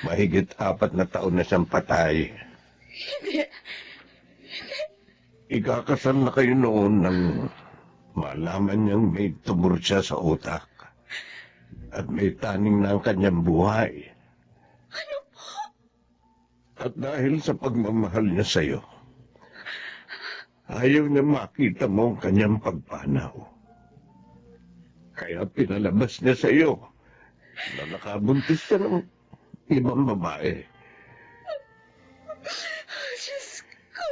Mahigit 4 na taon na siyang patay. Hindi. Ikakasal na kayo noon nang malaman niyang may tumor siya sa utak at may taning na ang kanyang buhay. Ano po? At dahil sa pagmamahal niya sa'yo, ayaw niya makita mo ang kanyang pagpanaw. Kaya pinalabas niya sa'yo na nakabuntis siya ng ibang babae. Diyos ko.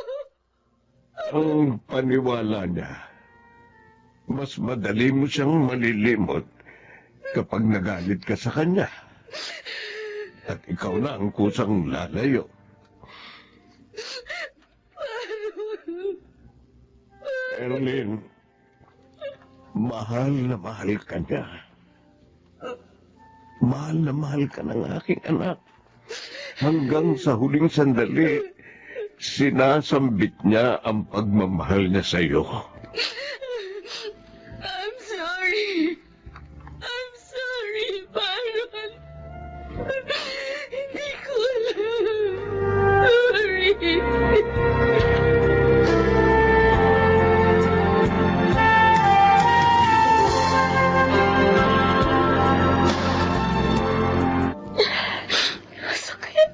Ang paniwala niya, mas madali mo siyang malilimot kapag nagalit ka sa kanya. At ikaw na ang kusang lalayo. Erlyn, mahal na mahal ka niya. Mahal na mahal ka ng aking anak. Hanggang sa huling sandali, sinasambit niya ang pagmamahal niya sa iyo. I'm sorry. I'm sorry, Baron. Hindi ko alam. Sorry. Sakit.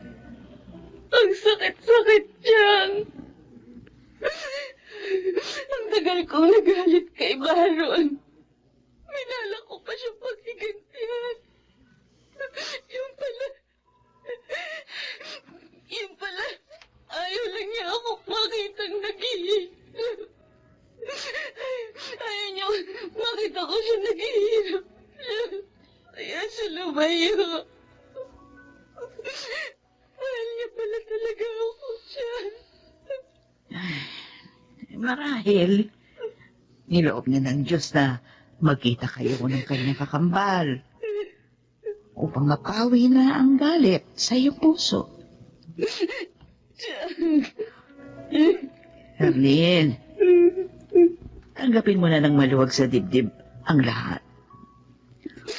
Ang sakit-sakit dyan. Ang tagal kong nagalit kay Baron. Minala ko pa siya paghigantihan. Yung pala, ayaw lang niya ako makitang naghihirap. Ayaw niya makita ko siya naghihirap. Kaya siya lumayo. Mahal niya pala talaga ako siya. Marahil, niloob niya ng Diyos na magkita kayo ng kanyang kakambal upang mapawi na ang galit sa iyong puso. Arlene, tanggapin mo na ng maluwag sa dibdib ang lahat.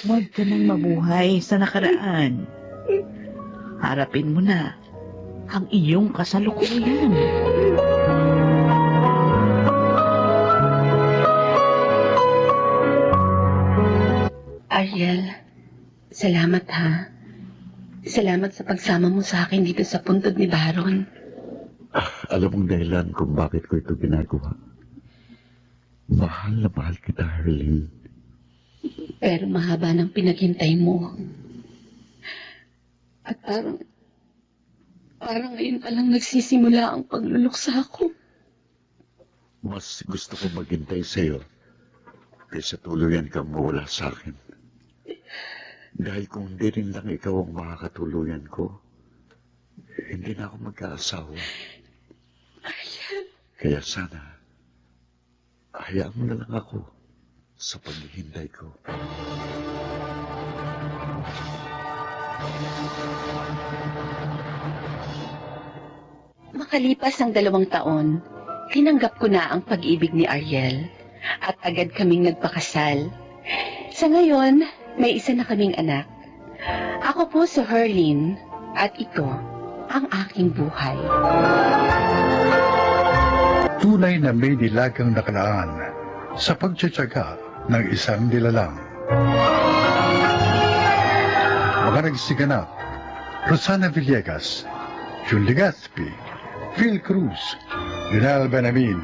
Huwag ka nang mabuhay sa nakaraan. Harapin mo na ang iyong kasalukuyan. Ariel, salamat ha. Salamat sa pagsama mo sa akin dito sa puntod ni Baron. Alam mong dahilan kung bakit ko ito ginagawa. Mahal na mahal kita, Arlene. Pero mahaba ng pinaghintay mo. At parang ngayon palang nagsisimula ang pagluluksa ko. Mas gusto ko maghintay sa'yo kaysa tuluyan kang mawala sa akin. Dahil kung hindi rin lang ikaw ang makakatuluyan ko, hindi na ako magkaasawa. Kaya sana, hayaan mo na lang ako sa paghihintay ko. Makalipas ang 2 taon, tinanggap ko na ang pag-ibig ni Ariel at agad kaming nagpakasal. Sa ngayon, may isa na kaming anak. Ako po si Herlyn at ito ang aking buhay. Tunay na may nilagang nakalaan sa pagtsatsaga ng isang nilalang. Mga nagsiganap, Rosana Villegas, Jun Legazpi, Phil Cruz, Lionel Benamin,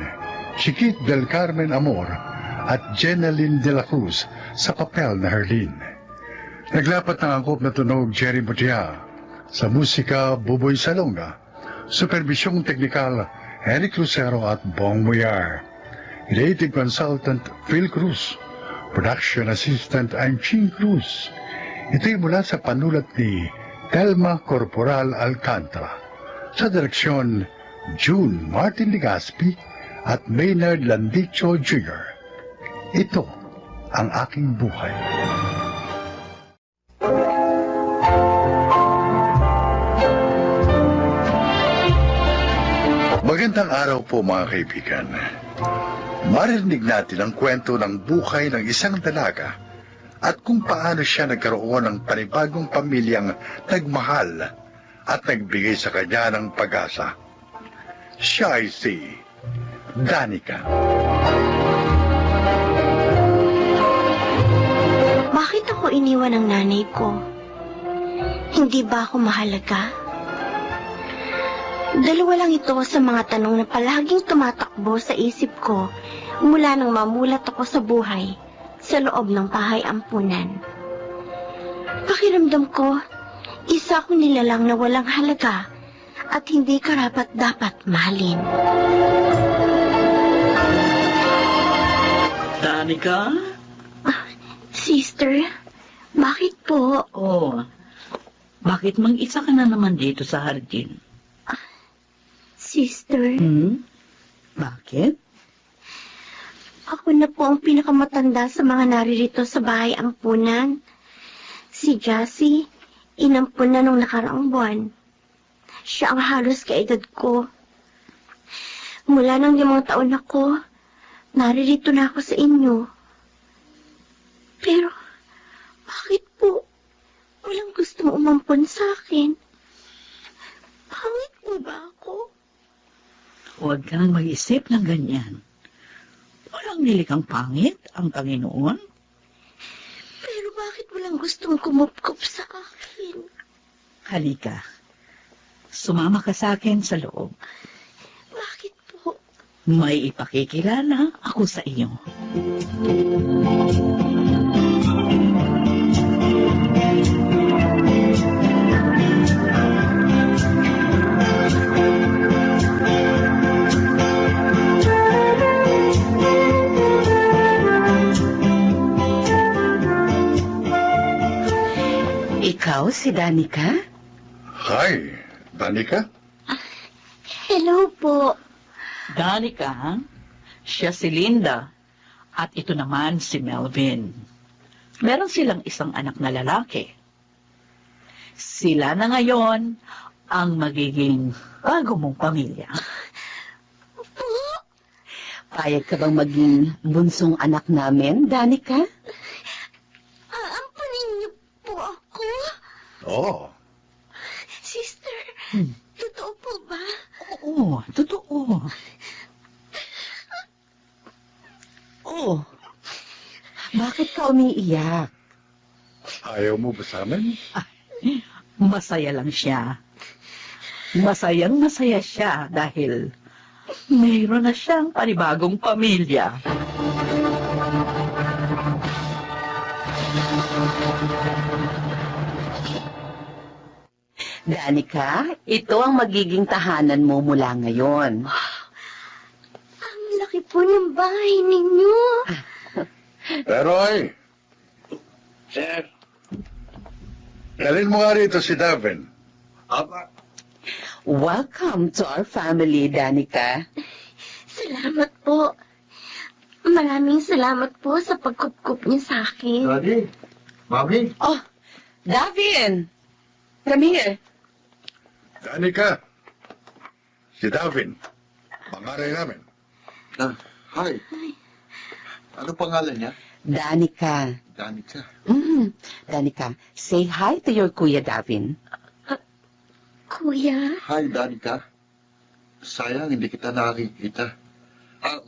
Chiquit del Carmen Amor, at Jeneline de la Cruz sa papel na Herlyn. Naglapat ng angkop na tunog Jerry Mutia, sa musika Buboy Salonga, supervisyong teknikal Eric Lucero at Bong Muyar, creative consultant Phil Cruz, Production Assistant I'm Ching Cruz. Ito'y mula sa panulat ni Telma Corporal Alcantara. Sa direksyon, June Martin Legaspi at Maynard Landicho Jr. Ito ang aking buhay. Magandang araw po mga kaibigan. Marinig natin ang kwento ng buhay ng isang dalaga at kung paano siya nagkaroon ng panibagong pamilyang nagmahal at nagbigay sa kanya ng pag-asa. Siya ay si Danica. Bakit ako iniwan ng nanay ko? Hindi ba ako mahalaga? Dalawa lang ito sa mga tanong na palaging tumatakbo sa isip ko mula nang mamulat ako sa buhay sa loob ng bahay ampunan. Pakiramdam ko, isa akong nilalang na walang halaga at hindi karapat-dapat mahalin. Danica? Sister, bakit po? Oh, bakit mag-isa ka na naman dito sa hardin? Sister, Bakit? ako na po ang pinakamatanda sa mga naririto sa bahay ampunan. Si Jassy, inampun na nung nakaraang buwan. Siya ang halos kaedad ko. Mula nang 5 taon ako, naririto na ako sa inyo. Pero, bakit po walang gustong umampun sa akin? Pangit po ba ako? Huwag kang mag-isip ng ganyan. Walang nilikang pangit ang Panginoon. Pero bakit walang gustong kumupkup sa akin? Halika. Sumama ka sa akin sa loob. Bakit po? May ipakikilala ako sa iyo. Ikaw si Danica? Hi, Danica? Hello po. Danica, siya si Linda. At ito naman si Melvin. Meron silang isang anak na lalaki. Sila na ngayon ang magiging bago mong pamilya. Payag ka bang maging bunsong anak namin, Danica? Aampunin niyo po ako? Oo. Sister, totoo po ba? Oo, totoo. Oh, bakit ka umiiyak? Ayaw mo ba sa amin? Masaya lang siya. Masayang masaya siya dahil mayroon na siyang panibagong pamilya. Danica, ito ang magiging tahanan mo mula ngayon. Ang laki po ng bahay ninyo. Pero ay, Sir, dalhin mo nga rito si Davin. Aba, Welcome to our family, Danica. Salamat po. Maraming salamat po sa pagkupkup niyo sa akin. Daddy, Mami, Oh, Davin! Come here. Danica, si Davin, pangaray namin. hi. Ano pangalan niya? Danica. Danica. Danica, say hi to your Kuya Davin. Kuya, Hi, Danica. Sayang, hindi kita nakikita.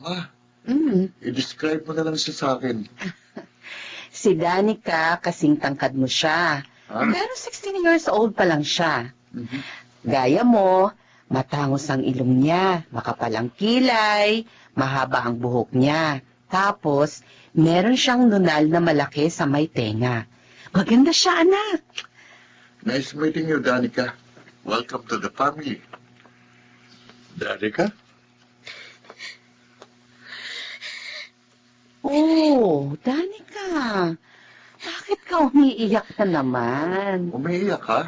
Ma, i-describe mo na lang siya sa akin. Si Danica, kasing tangkad mo siya. Ha? Pero 16 years old pa lang siya. Gaya mo, matangos ang ilong niya, makapal ang kilay, mahaba ang buhok niya. Tapos, meron siyang nunal na malaki sa may tenga. Maganda siya, anak. Nice meeting you, Danica. Welcome to the family. Danica? Oh, Danica. Bakit ka umiiyak na naman? Umiiyak ka?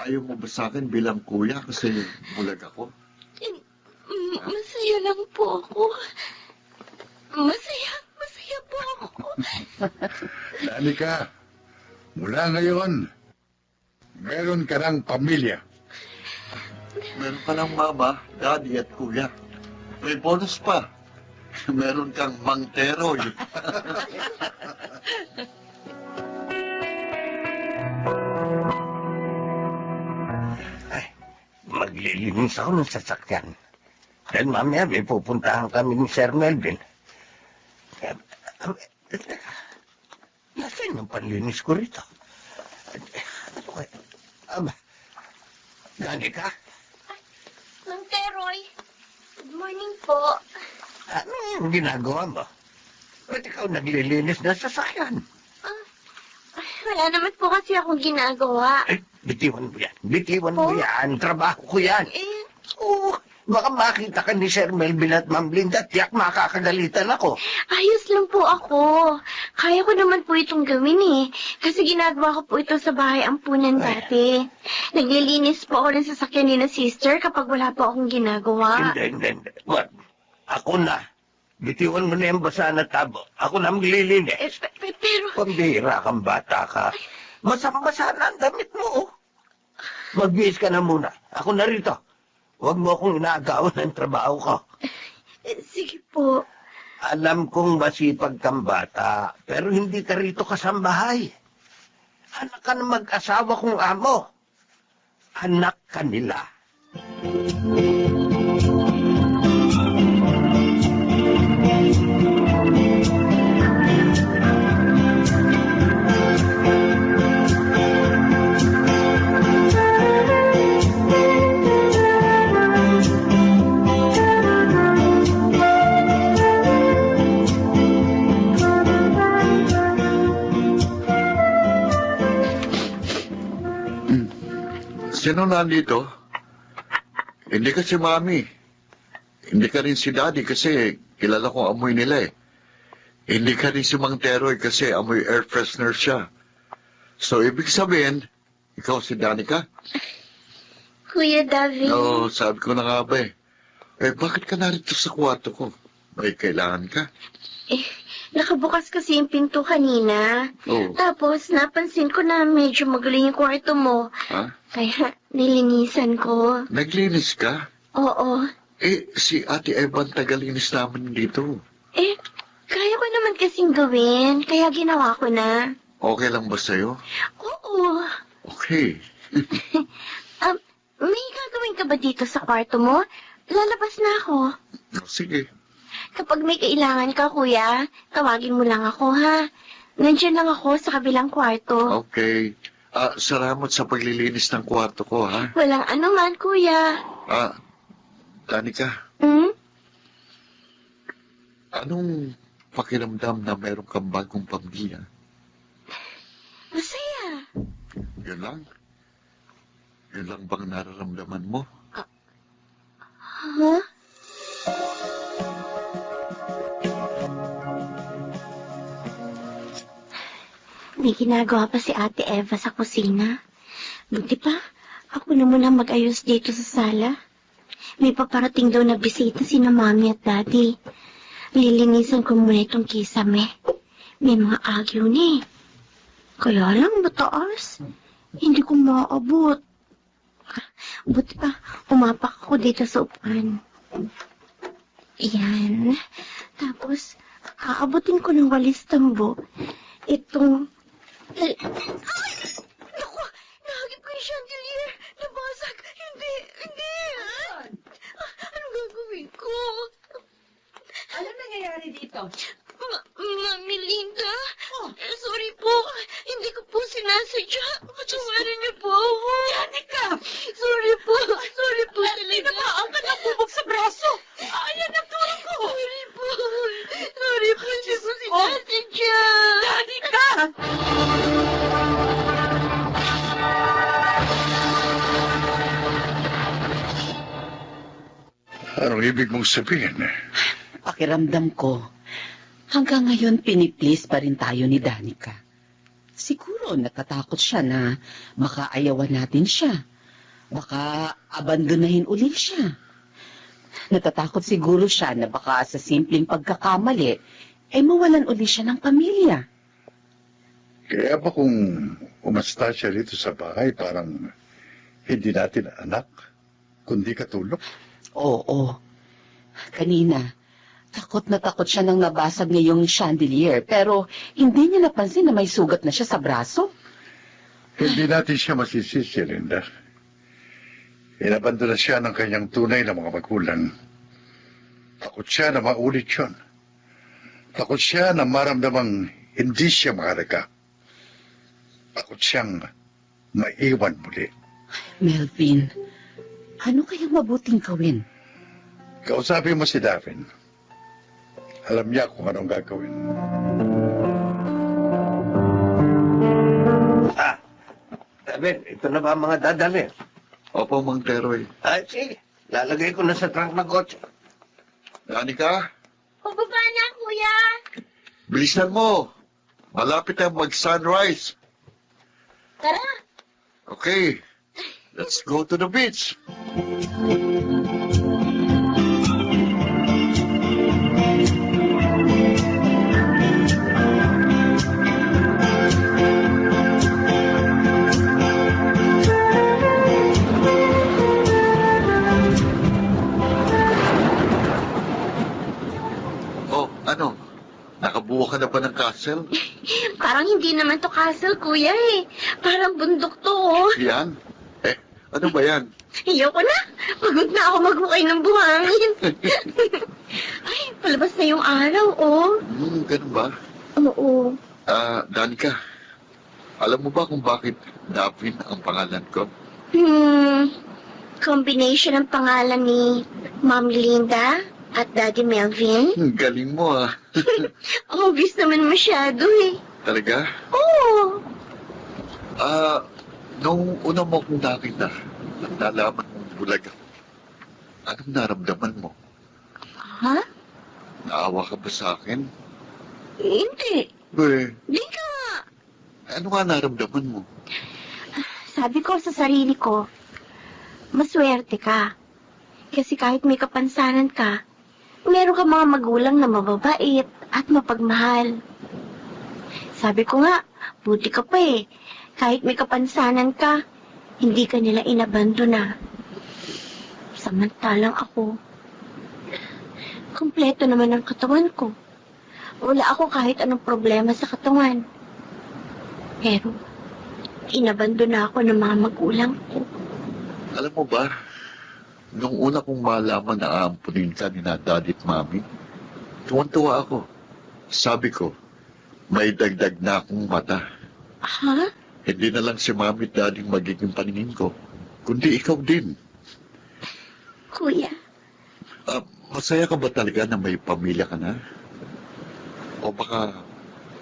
Ayaw mo ba sa akin bilang kuya kasi bulag ako? Masaya lang po ako. Masaya po ako. Danica, mula ngayon, meron ka ng pamilya. Meron ka ng mama, daddy at kuya. May bonus pa. Meron kang mangteroy. Maglilinis ako ng sasakyan. Dahil mamaya may pupuntahan kami ni Sir Melvin. Nasaan yung panlinis ko rito? Ano kaya? Gani ka? Mang Teroy, good morning po. Ano yung ginagawa mo? Ba't ikaw naglilinis ng sasakyan? Wala naman po kasi akong ginagawa. Ay, bitiwan mo yan. Bitiwan mo yan. Trabaho ko yan. Eh, Oo, baka makita ka ni Sir Melvin at Ma'am Linda, tiyak makakagalitan ako. ayos lang po ako. Kaya ko naman po itong gawin eh. Kasi ginagawa ko po ito sa bahay ampunan dati. Naglilinis po ako ng sasakyan ni na sister kapag wala po akong ginagawa. Hindi. What? Ako na. Bitiwan mo na yung basa na tabo. Ako na maglilinis. Pero, Pambihira kang bata ka. Basang-basa na ang damit mo. Magbihis ka na muna. Ako na rito. Huwag mo akong inaagawan ng trabaho ko. sige po. Alam kong masipag kang bata, pero hindi ka rito kasambahay. Anak ka na mag-asawa kong amo. Anak ka nila. Sino nandito? Hindi ka si Mami. Hindi ka rin si Daddy kasi kilala kong amoy nila eh. Hindi ka rin si Mang Teroy kasi amoy air freshener siya. So, ibig sabihin, ikaw si Danica? Kuya David. Oo, sabi ko na nga ba eh. Eh, bakit ka narito sa kwarto ko? May kailangan ka? Nakabukas kasi yung pinto kanina. Oo. Tapos, napansin ko na medyo magaling yung kwarto mo. Ha? Kaya, nilinisan ko. Naglinis ka? Oo. Eh, si Ate Evan tagalinis namin dito. Kaya ko naman kasing gawin. Kaya ginawa ko na. Okay lang ba sa'yo? Oo. Okay. May gagawin ka ba dito sa kwarto mo? Lalabas na ako. Sige. Kapag may kailangan ka, kuya, tawagin mo lang ako, ha? Nandiyan lang ako sa kabilang kwarto. Okay. Salamat sa paglilinis ng kwarto ko, ha? Walang anuman, kuya. Danica, Hmm? anong pakiramdam na meron kang bagong pamilya? Masaya. Yun lang? Yun lang bang nararamdaman mo? Ha? May ginagawa pa si Ate Eva sa kusina. Buti pa, ako na muna mag-ayos dito sa sala. May paparating daw na bisita sina Mami at Daddy. Lilinisan ko muna itong kisame. May mga agyo ni. Kaya lang mataas. Hindi ko maaabot. Buti pa, umapak ako dito sa upuan. Ayan. Tapos, aabutin ko ng walis tambo. Itong... Ay! Naku! Nahagip ko yung chandelier! Nabasag! Hindi! Anong gagawin ko? Ano nangyayari dito? Mami Linda? Sorry po. Hindi ko po sinasadya. Patawarin niyo po ako. Danica! Sorry po talaga. Ang ka bubog sa braso! Ayan ang tulong ko! Sorry po, hindi ko sinasadya. Danica! Anong ibig mong sabihin? Pakiramdam ko, Hanggang ngayon, piniplease pa rin tayo ni Danica. Siguro natatakot siya na baka ayawan natin siya. Baka abandonahin uli siya. Natatakot siguro siya na baka sa simpleng pagkakamali, mawalan uli siya ng pamilya. Kaya ba kung umasta siya rito sa bahay, parang hindi natin anak, kundi katulong? Oo. Kanina, takot na takot siya nang nabasag niya yung chandelier, pero hindi niya napansin na may sugat na siya sa braso. Hindi natin siya masisisi, Linda. Inabandona siya ng kanyang tunay na mga magulang. Takot siya na maulit yun. Takot siya na maramdamang hindi siya mahalaga. Takot siyang maiwan muli. Melvin, ano kayang mabuting gawin? Kausapin mo si Davin. Alam niya kung anong gagawin. David, ito na ba ang mga dadali? Opo, Mang Teroy. Ay, sige. Lalagay ko na sa trunk ng kotse. Danica, Pababa na, kuya! bilisan mo. Malapit na mag-sunrise. Tara! Okay, let's go to the beach. Oh, ano? Nakabuo ka na ba ng castle? Parang hindi naman to castle, kuya eh. Parang bundok to, oh. Yan? Ano ba yan? Ayoko na. Pagod na ako maghukay ng buhangin. Ay, palabas na yung araw, oh. Ganun ba? Oo. Danica, alam mo ba kung bakit Davin ang pangalan ko? Combination ng pangalan ni Ma'am Linda at Daddy Melvin. Galing mo ah. Obvious naman masyado eh. Talaga? Oo. Nung una mo kong nakita, at nalaman mong bulag ako, anong naramdaman mo? Ha? Naawa ka ba sa akin? Hindi. Di ka. Ano nga naramdaman mo? Sabi ko sa sarili ko, maswerte ka. Kasi kahit may kapansanan ka, meron ka mga magulang na mababait at mapagmahal. Sabi ko nga, buti ka pa eh. Kahit may kapansanan ka, hindi ka nila inabandona. Samantalang ako, kumpleto naman ang katawan ko. Wala ako kahit anong problema sa katawan. Pero, inabandona ako ng mga magulang ko. Alam mo ba, nung una kong malaman na aampunin ka ni Daddy at Mami, tuwan-tuwa ako. Sabi ko, may dagdag na akong mata. Ha? Hindi na lang si Mami at Daddy magiging paningin ko, kundi ikaw din. Kuya, Masaya ka ba talaga na may pamilya ka na? O baka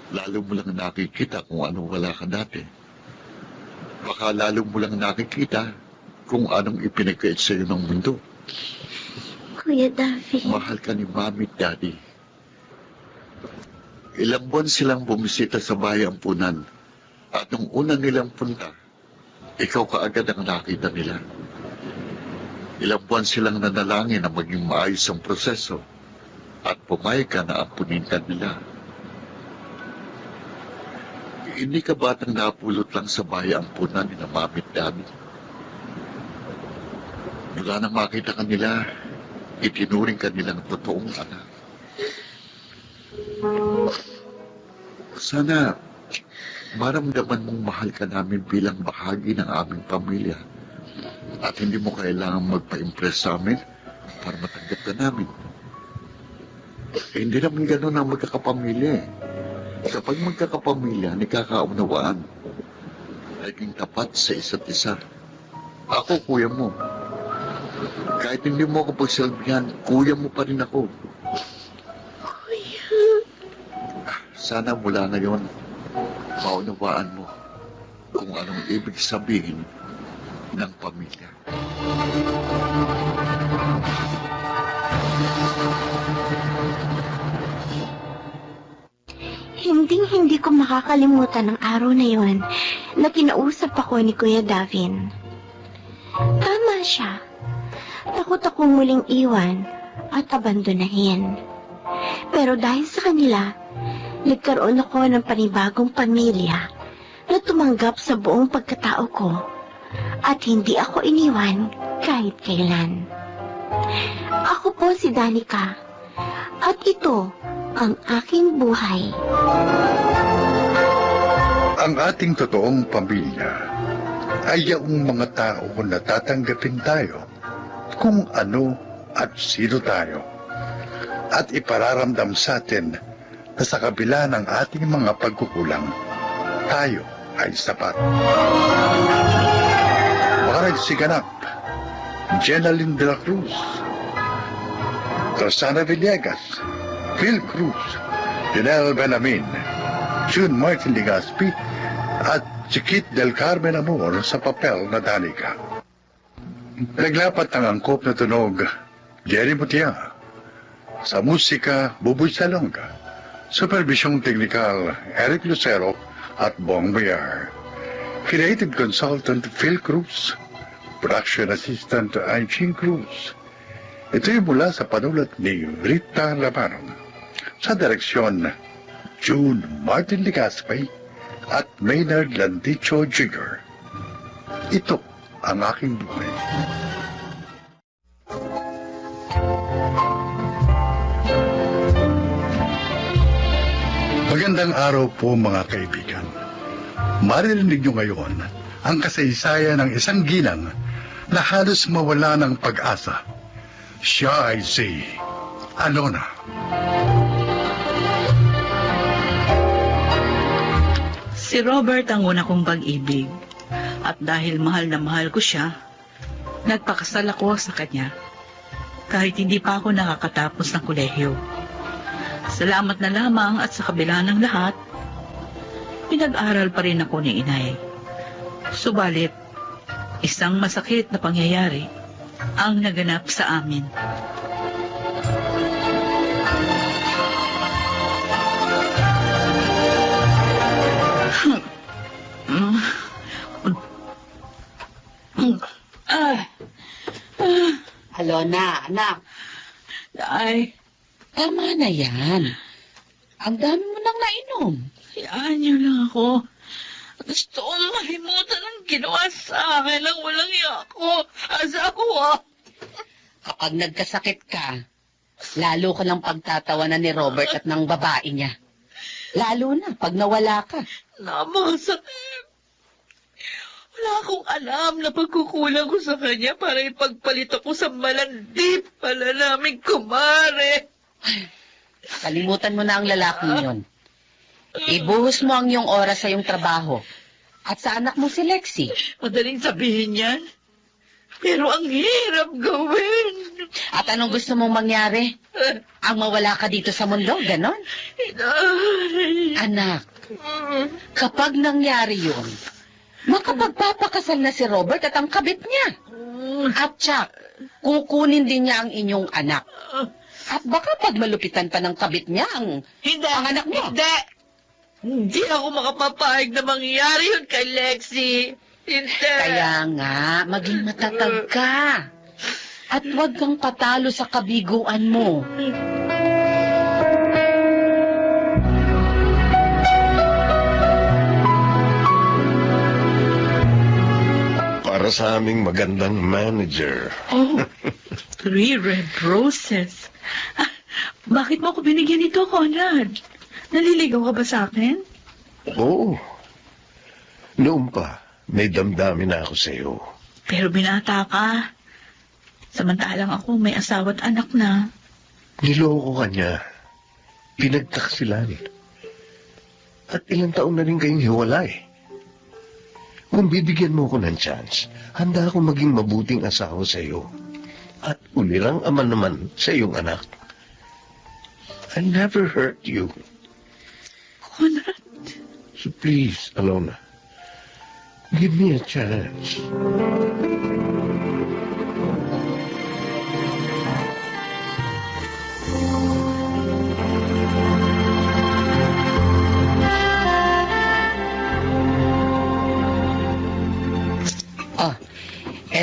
lalo mo lang nakikita kung ano wala ka dati? Baka lalo mo lang nakikita kung anong ipinagkait sa'yo ng mundo. Kuya David. Mahal ka ni Mami at Daddy. Ilang buwan silang bumisita sa bahay ampunan. At nung una nilang punta, ikaw kaagad ang nakita nila. Ilang buwan silang nanalangin na maging maayos ang proseso at pumayag ka na ampunin ka nila. Hindi ka batang napulot lang sa bahay ampunan ni na Mami at Daddy. Mula nang makita ka nila, itinuring ka nilang totoong anak. Sana maramdaman mong mahal ka namin bilang bahagi ng aming pamilya at hindi mo kailangang magpa-impress sa amin para matanggap ka namin. Hindi naman ganun ang magkakapamilya eh. Kapag magkakapamilya, nagkakaunawaan, naging tapat sa isa't isa. Ako, kuya mo. Kahit hindi mo ako pagsalbihan, kuya mo pa rin ako. Kuya. Sana mula ngayon, maunawaan mo kung anong ibig sabihin ng pamilya. Hinding-hindi ko makakalimutan ang araw na yon na kinausap ako ni Kuya Davin. Tama siya. Takot akong muling iwan at abandonahin. Pero dahil sa kanila, nagkaroon ako ng panibagong pamilya na tumanggap sa buong pagkatao ko at hindi ako iniwan kahit kailan. Ako po si Danica at ito ang aking buhay. Ang ating totoong pamilya ay yung mga tao na tatanggapin tayo kung ano at sino tayo at ipararamdam sa atin na sa kabila ng ating mga pagkukulang, tayo ay sapat. Makarag si Ganap, Jenaline de la Cruz, Rosana Villegas, Phil Cruz, Janelle Benamin, June Martin Ligaspi, at Chiquit del Carmen Amor sa papel na Danica. Naglapat ng angkop na tunog, Jerry Mutia. Sa musika, Buboy Salonga. Supervisyong teknikal, Eric Lucero at Bong Bayar. Creative consultant, Phil Cruz. Production assistant, Aichin Cruz. Ito'y mula sa panulat ni Rita Labaron. Sa direksyon, June Martin Ligaspi at Maynard Landicho Jr. Ito ang aking buhay. Magandang araw po mga kaibigan. Maririnig niyo ngayon ang kasaysayan ng isang ginang na halos mawala ng pag-asa. Siya ay si Alona. Si Robert ang una kong pag-ibig. At dahil mahal na mahal ko siya, nagpakasal ako sa kanya. Kahit hindi pa ako nakakatapos ng kolehiyo. Salamat na lamang at sa kabila ng lahat, pinag-aral pa rin ako ni inay. Subalit, isang masakit na pangyayari ang naganap sa amin. Alona, anak, Ay, tama na yan. Ang dami mo nang nainom. hayaan niyo lang ako. Gusto kong mahimutan ang ginawa sa akin ng walang iya ko. Asa ako Kapag nagkasakit ka, lalo ka lang pagtatawanan ni Robert at ng babae niya. Lalo na pag nawala ka. Napakasakit. Wala akong alam na pagkukulang ko sa kanya para ipagpalit ako sa malandip pala naming kumare. Kalimutan mo na ang lalaking yon. Ibuhos mo ang iyong oras sa iyong trabaho. At sa anak mo si Lexi. Madaling sabihin yan. Pero ang hirap gawin. At anong gusto mong mangyari? Ang mawala ka dito sa mundo, ganon? Inay. Anak, kapag nangyari yun, makapagpapakasal na si Robert at ang kabit niya. At siya, kukunin din niya ang inyong anak. At baka pag malupitan pa ng kabit niya ang anak mo. Hindi ako makapapahig na mangyari yun kay Lexi. Hindi. Kaya nga, maging matatag ka. At huwag kang patalo sa kabiguan mo. Para sa aming magandang manager. Oh, 3 red roses. Bakit mo ako binigyan nito, Conrad? Naliligaw ka ba sa akin? Oo. Noon pa, may damdamin na ako sa iyo. Pero binata ka. Samantalang ako may asawa at anak na. Niloko ka niya. Pinagtaksilan. At ilang taon na rin kayong hiwalay. Kung bibigyan mo ko ng chance, handa akong maging mabuting asawa sa iyo. At ulirang ama naman sa iyong anak. I never hurt you. Conrad. So please, Alona, give me a chance.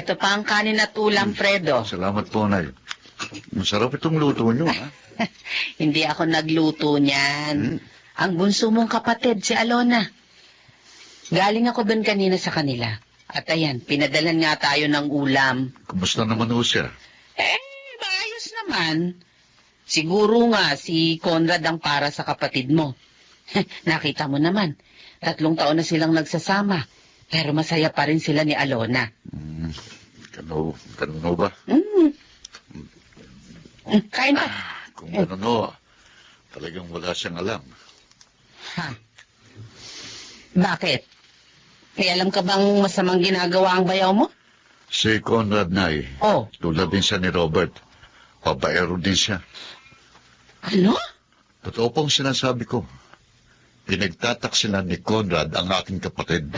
Ito pa ang kanin at ulam, Fredo. Salamat po, Nay. Masarap itong luto nyo, ha? Hindi ako nagluto niyan. Ang bunso mong kapatid, si Alona. Galing ako doon kanina sa kanila. At ayan, pinadalan nga tayo ng ulam. Kumusta naman ho siya? Maayos naman. Siguro nga si Conrad ang para sa kapatid mo. Nakita mo naman, 3 taon na silang nagsasama. Pero masaya pa rin sila ni Alona. Ganun ho ba? Kain pa. Kung ganun ho, talagang wala siyang alam. Ha? Bakit? May alam ka bang masamang ginagawa ang bayaw mo? Si Conrad, Nay, Oh, tulad din siya ni Robert. Pabaero din siya. ano? Totoo pong sinasabi ko. Pinagtataksilan ni Conrad ang aking kapatid.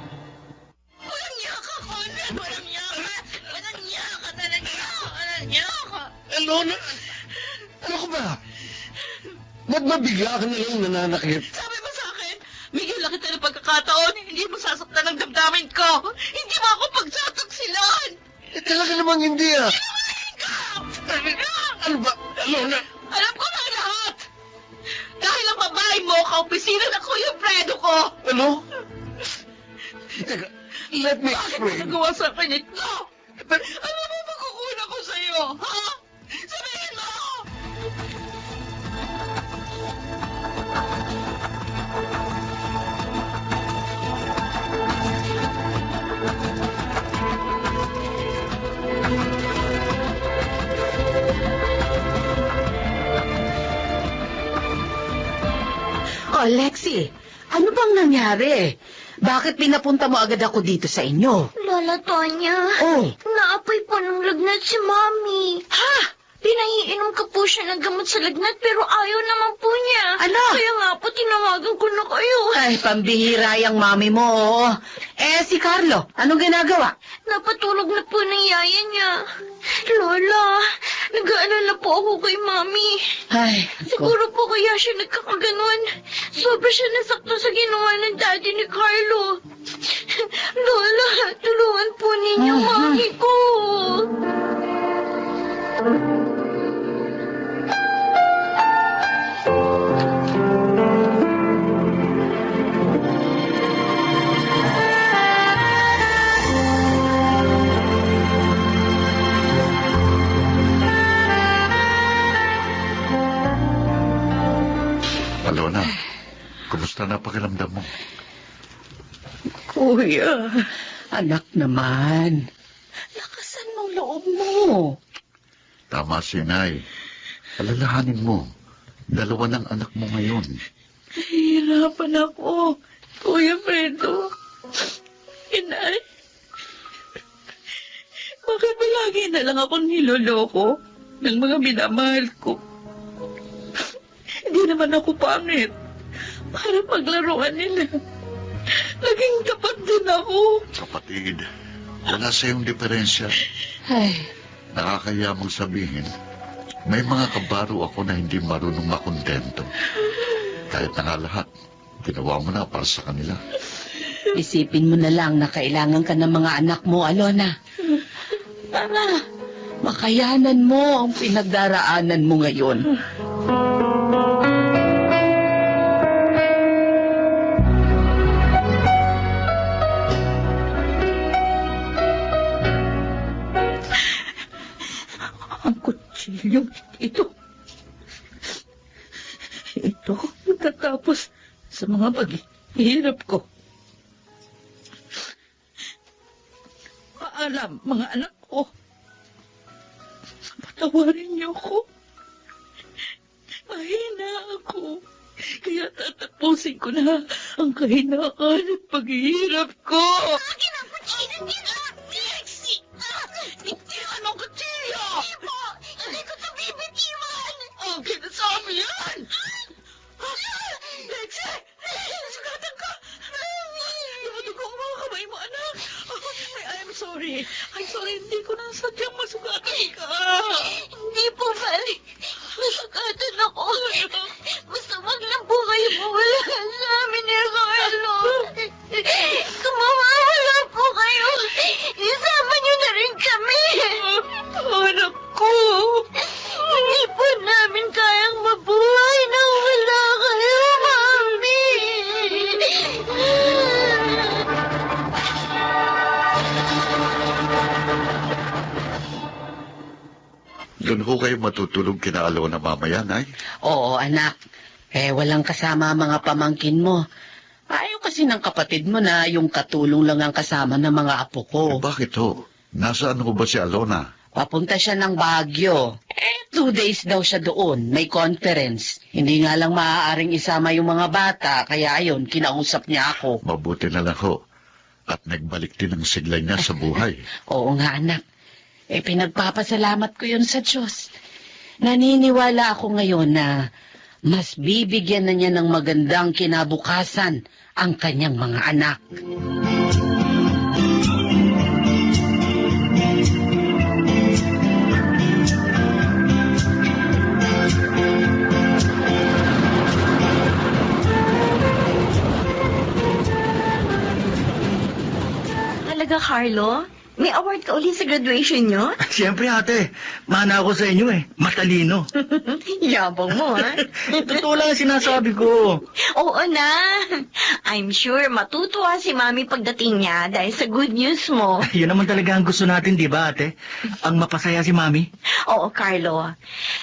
Walang niya ka, Conrad! Walang niya ka! Walang niya ka talaga! Walang niya ka! Alona, ano ka ba? Ba't ba bigla ka na lang nananakit? Sabi mo sa akin, bigyan lang kita ng pagkakataon, hindi mo sasaktan ang damdamin ko! Hindi mo ako pagtataksilan! Talaga namang hindi ah. Ano ba? Alona? Alam ko na lahat! Dahil ang babae mo, kaopisina ng Kuya Fredo ko! Ano? Teka, let me Bakit mo explain. nagawa sa akin ito? Ano mo magkukunan ko sa'yo, ha? Sabihin mo! Oh, Lexi, ano bang nangyari? Bakit pinapunta mo agad ako dito sa inyo? Lola Tonya, Oh, naapoy po ng lagnat si Mami. ha? Pinaiinom ka po siya ng gamot sa lagnat pero ayaw naman po niya. Ano? Kaya nga po tinawagan ko na kayo. Ay, pambihira yung mami mo. Oo. Si Carlo, anong ginagawa? Napatulog na po ng yaya niya. Lola, nag-aalala po ako kay Mami. Ay, Siguro po kaya siya nagkakaganon. Sobra siya nasaktan sa ginawa ng daddy ni Carlo. Lola, tulungan po ninyo Mami ko. Alona, kumusta na pakiramdam mo? Kuya, anak naman. Lakasan mong loob mo. Tama si Nay. Alalahanin mo, 2 ng anak mo ngayon. Nahihirapan ako, Kuya Fredo. Inay, bakit ba lagi na lang ako niloloko ng mga minamahal ko? Hindi naman ako pangit para paglaruan nila. Naging tapat din ako. Kapatid, wala sa iyong diferensya. Ay, Nakakaya mong sabihin, may mga kabaro ako na hindi marunong makontento. Kahit na nga lahat, ginawa mo na para sa kanila. isipin mo na lang na kailangan ka ng mga anak mo, Alona. Para makayanan mo ang pinagdaraanan mo ngayon. Ang kutsilyo ito. Ito matatapos sa mga paghihirap ko. Paalam, mga anak ko. Patawarin niyo ko. Mahina ako. Kaya tatapusin ko na ang kahinaan at paghihirap ko. Akin ang kutsilyo nila! Lexi! Bitiwan ang kutsilyo! Hindi po! Hindi ko ito bibitiwan! Okay na sa amin yan! Lexi! Nasugatan ka! Nadugo ang mga kamay mo, anak! I'm sorry. I'm sorry. Hindi ko na sadyang masugatan ka. Hindi po, Val. Masakatan ako. Basta wag lang po kayo mawala sa amin ni Carlo. Kung mawawala po kayo, isama niyo na rin kami. Anak ko. Hindi po namin kayang mabuhay na wala kayo, Mami. Doon ko kayo matutulog kina Alona mamaya, Nay. Oo, anak. Walang kasama ang mga pamangkin mo. Ayaw kasi ng kapatid mo na yung katulong lang ang kasama ng mga apo ko. Bakit ho? Nasaan ho ba si Alona? Papunta siya ng Baguio. 2 days daw siya doon. May conference. Hindi nga lang maaaring isama yung mga bata. Kaya ayun, kinausap niya ako. Mabuti na lang ho. At nagbalik din ang siglay niya sa buhay. Oo nga, anak. Pinagpapasalamat ko yun sa Diyos. Naniniwala ako ngayon na mas bibigyan na niya ng magandang kinabukasan ang kanyang mga anak. Talaga, Carlo? May award ka ulit sa graduation nyo? Siyempre ate, mana ako sa inyo eh. Matalino. Yabang mo, ha? Totoo lang ang sinasabi ko. Oo na. I'm sure matutuwa si Mami pagdating niya dahil sa good news mo. Yun naman talaga ang gusto natin, di ba ate? Ang mapasaya si Mami. Oo, Carlo.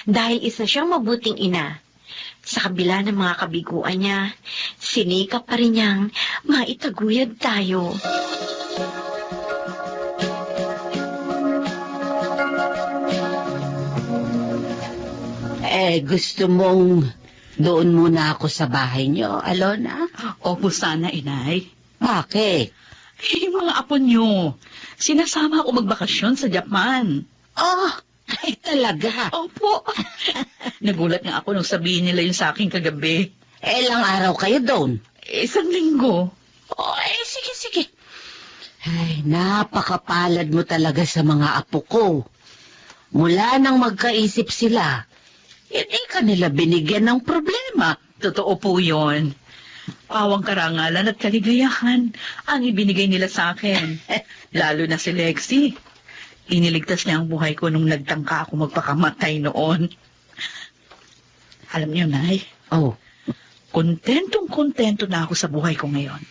Dahil isa siyang mabuting ina. Sa kabila ng mga kabiguan niya, sinikap pa rin niyang maitaguyod tayo. Gusto mong doon muna ako sa bahay niyo, Alona? Opo sana, inay. Bakit? Yung mga apo niyo, sinasama ako magbakasyon sa Japan. Oh, ay talaga. Opo. Nagulat nga ako nung sabihin nila yun sa akin kagabi. Ilang araw kayo doon? 1 linggo. Oh, sige. Ay, napakapalad mo talaga sa mga apo ko. Mula nang magkaisip sila, hindi ka nila binigyan ng problema. Totoo po yun. Pawang karangalan at kaligayahan ang ibinigay nila sa akin. Lalo na si Lexi. Iniligtas niya ang buhay ko nung nagtangka ako magpakamatay noon. Alam niyo, Nay, Oh, kontentong-kontento na ako sa buhay ko ngayon.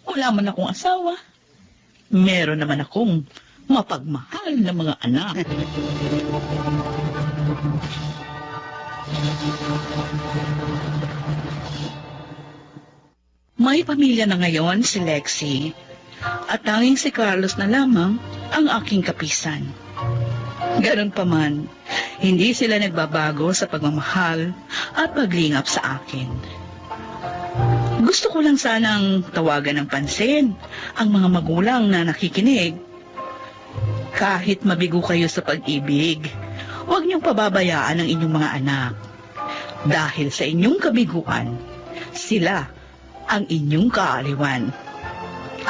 Wala man akong asawa. Meron naman akong mapagmahal na mga anak. May pamilya na ngayon si Lexi at tanging si Carlos na lamang ang aking kapisan. Ganon pa man, hindi sila nagbabago sa pagmamahal at paglingap sa akin. Gusto ko lang sanang tawagan ng pansin ang mga magulang na nakikinig. Kahit mabigo kayo sa pag-ibig, huwag niyong pababayaan ang inyong mga anak. Dahil sa inyong kabiguan, sila ang inyong kaaliwan.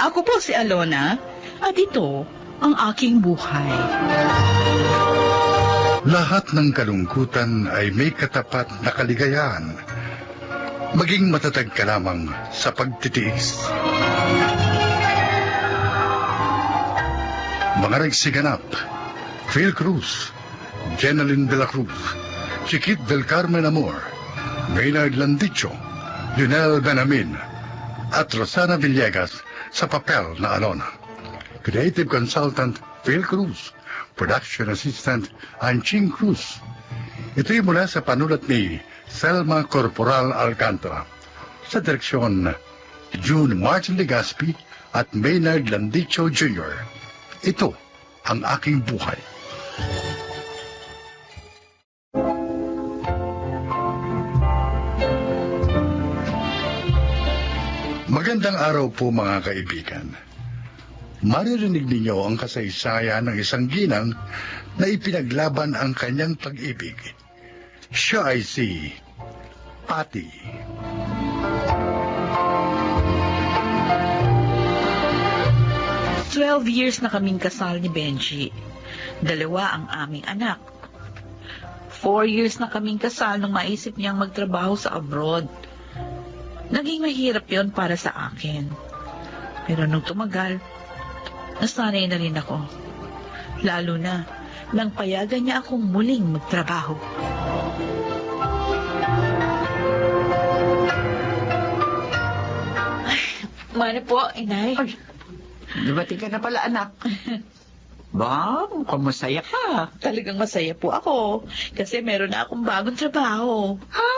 Ako po si Alona at ito ang aking buhay. Lahat ng kalungkutan ay may katapat na kaligayahan. Maging matatag ka lamang sa pagtitiis. Mga nagsiganap, Phil Cruz, Jeneline de la Cruz, Chiquit del Carmen Amor, Maynard Landicho, Lionel Benamin, at Rosana Villegas sa papel na Alona. Creative Consultant, Phil Cruz. Production Assistant, Anching Cruz. Ito'y mula sa panulat ni Selma Corporal Alcantara. Sa direksyon, June Martin Legaspi at Maynard Landicho Jr. Ito ang aking buhay. Magandang araw po mga kaibigan. Maririnig ninyo ang kasaysayan ng isang ginang na ipinaglaban ang kanyang pag-ibig. Siya ay si Patty. "12 years na kaming kasal ni Benji. 2 ang aming anak. 4 years na kaming kasal nung maisip niyang magtrabaho sa abroad. Naging mahirap yon para sa akin. Pero nung tumagal, nasanay na rin ako. Lalo na nang payagan niya akong muling magtrabaho. Mano po, inay. Dumating ka na pala, anak. Ba, mukhang masaya ka. Talagang masaya po ako kasi meron na akong bagong trabaho. Ha?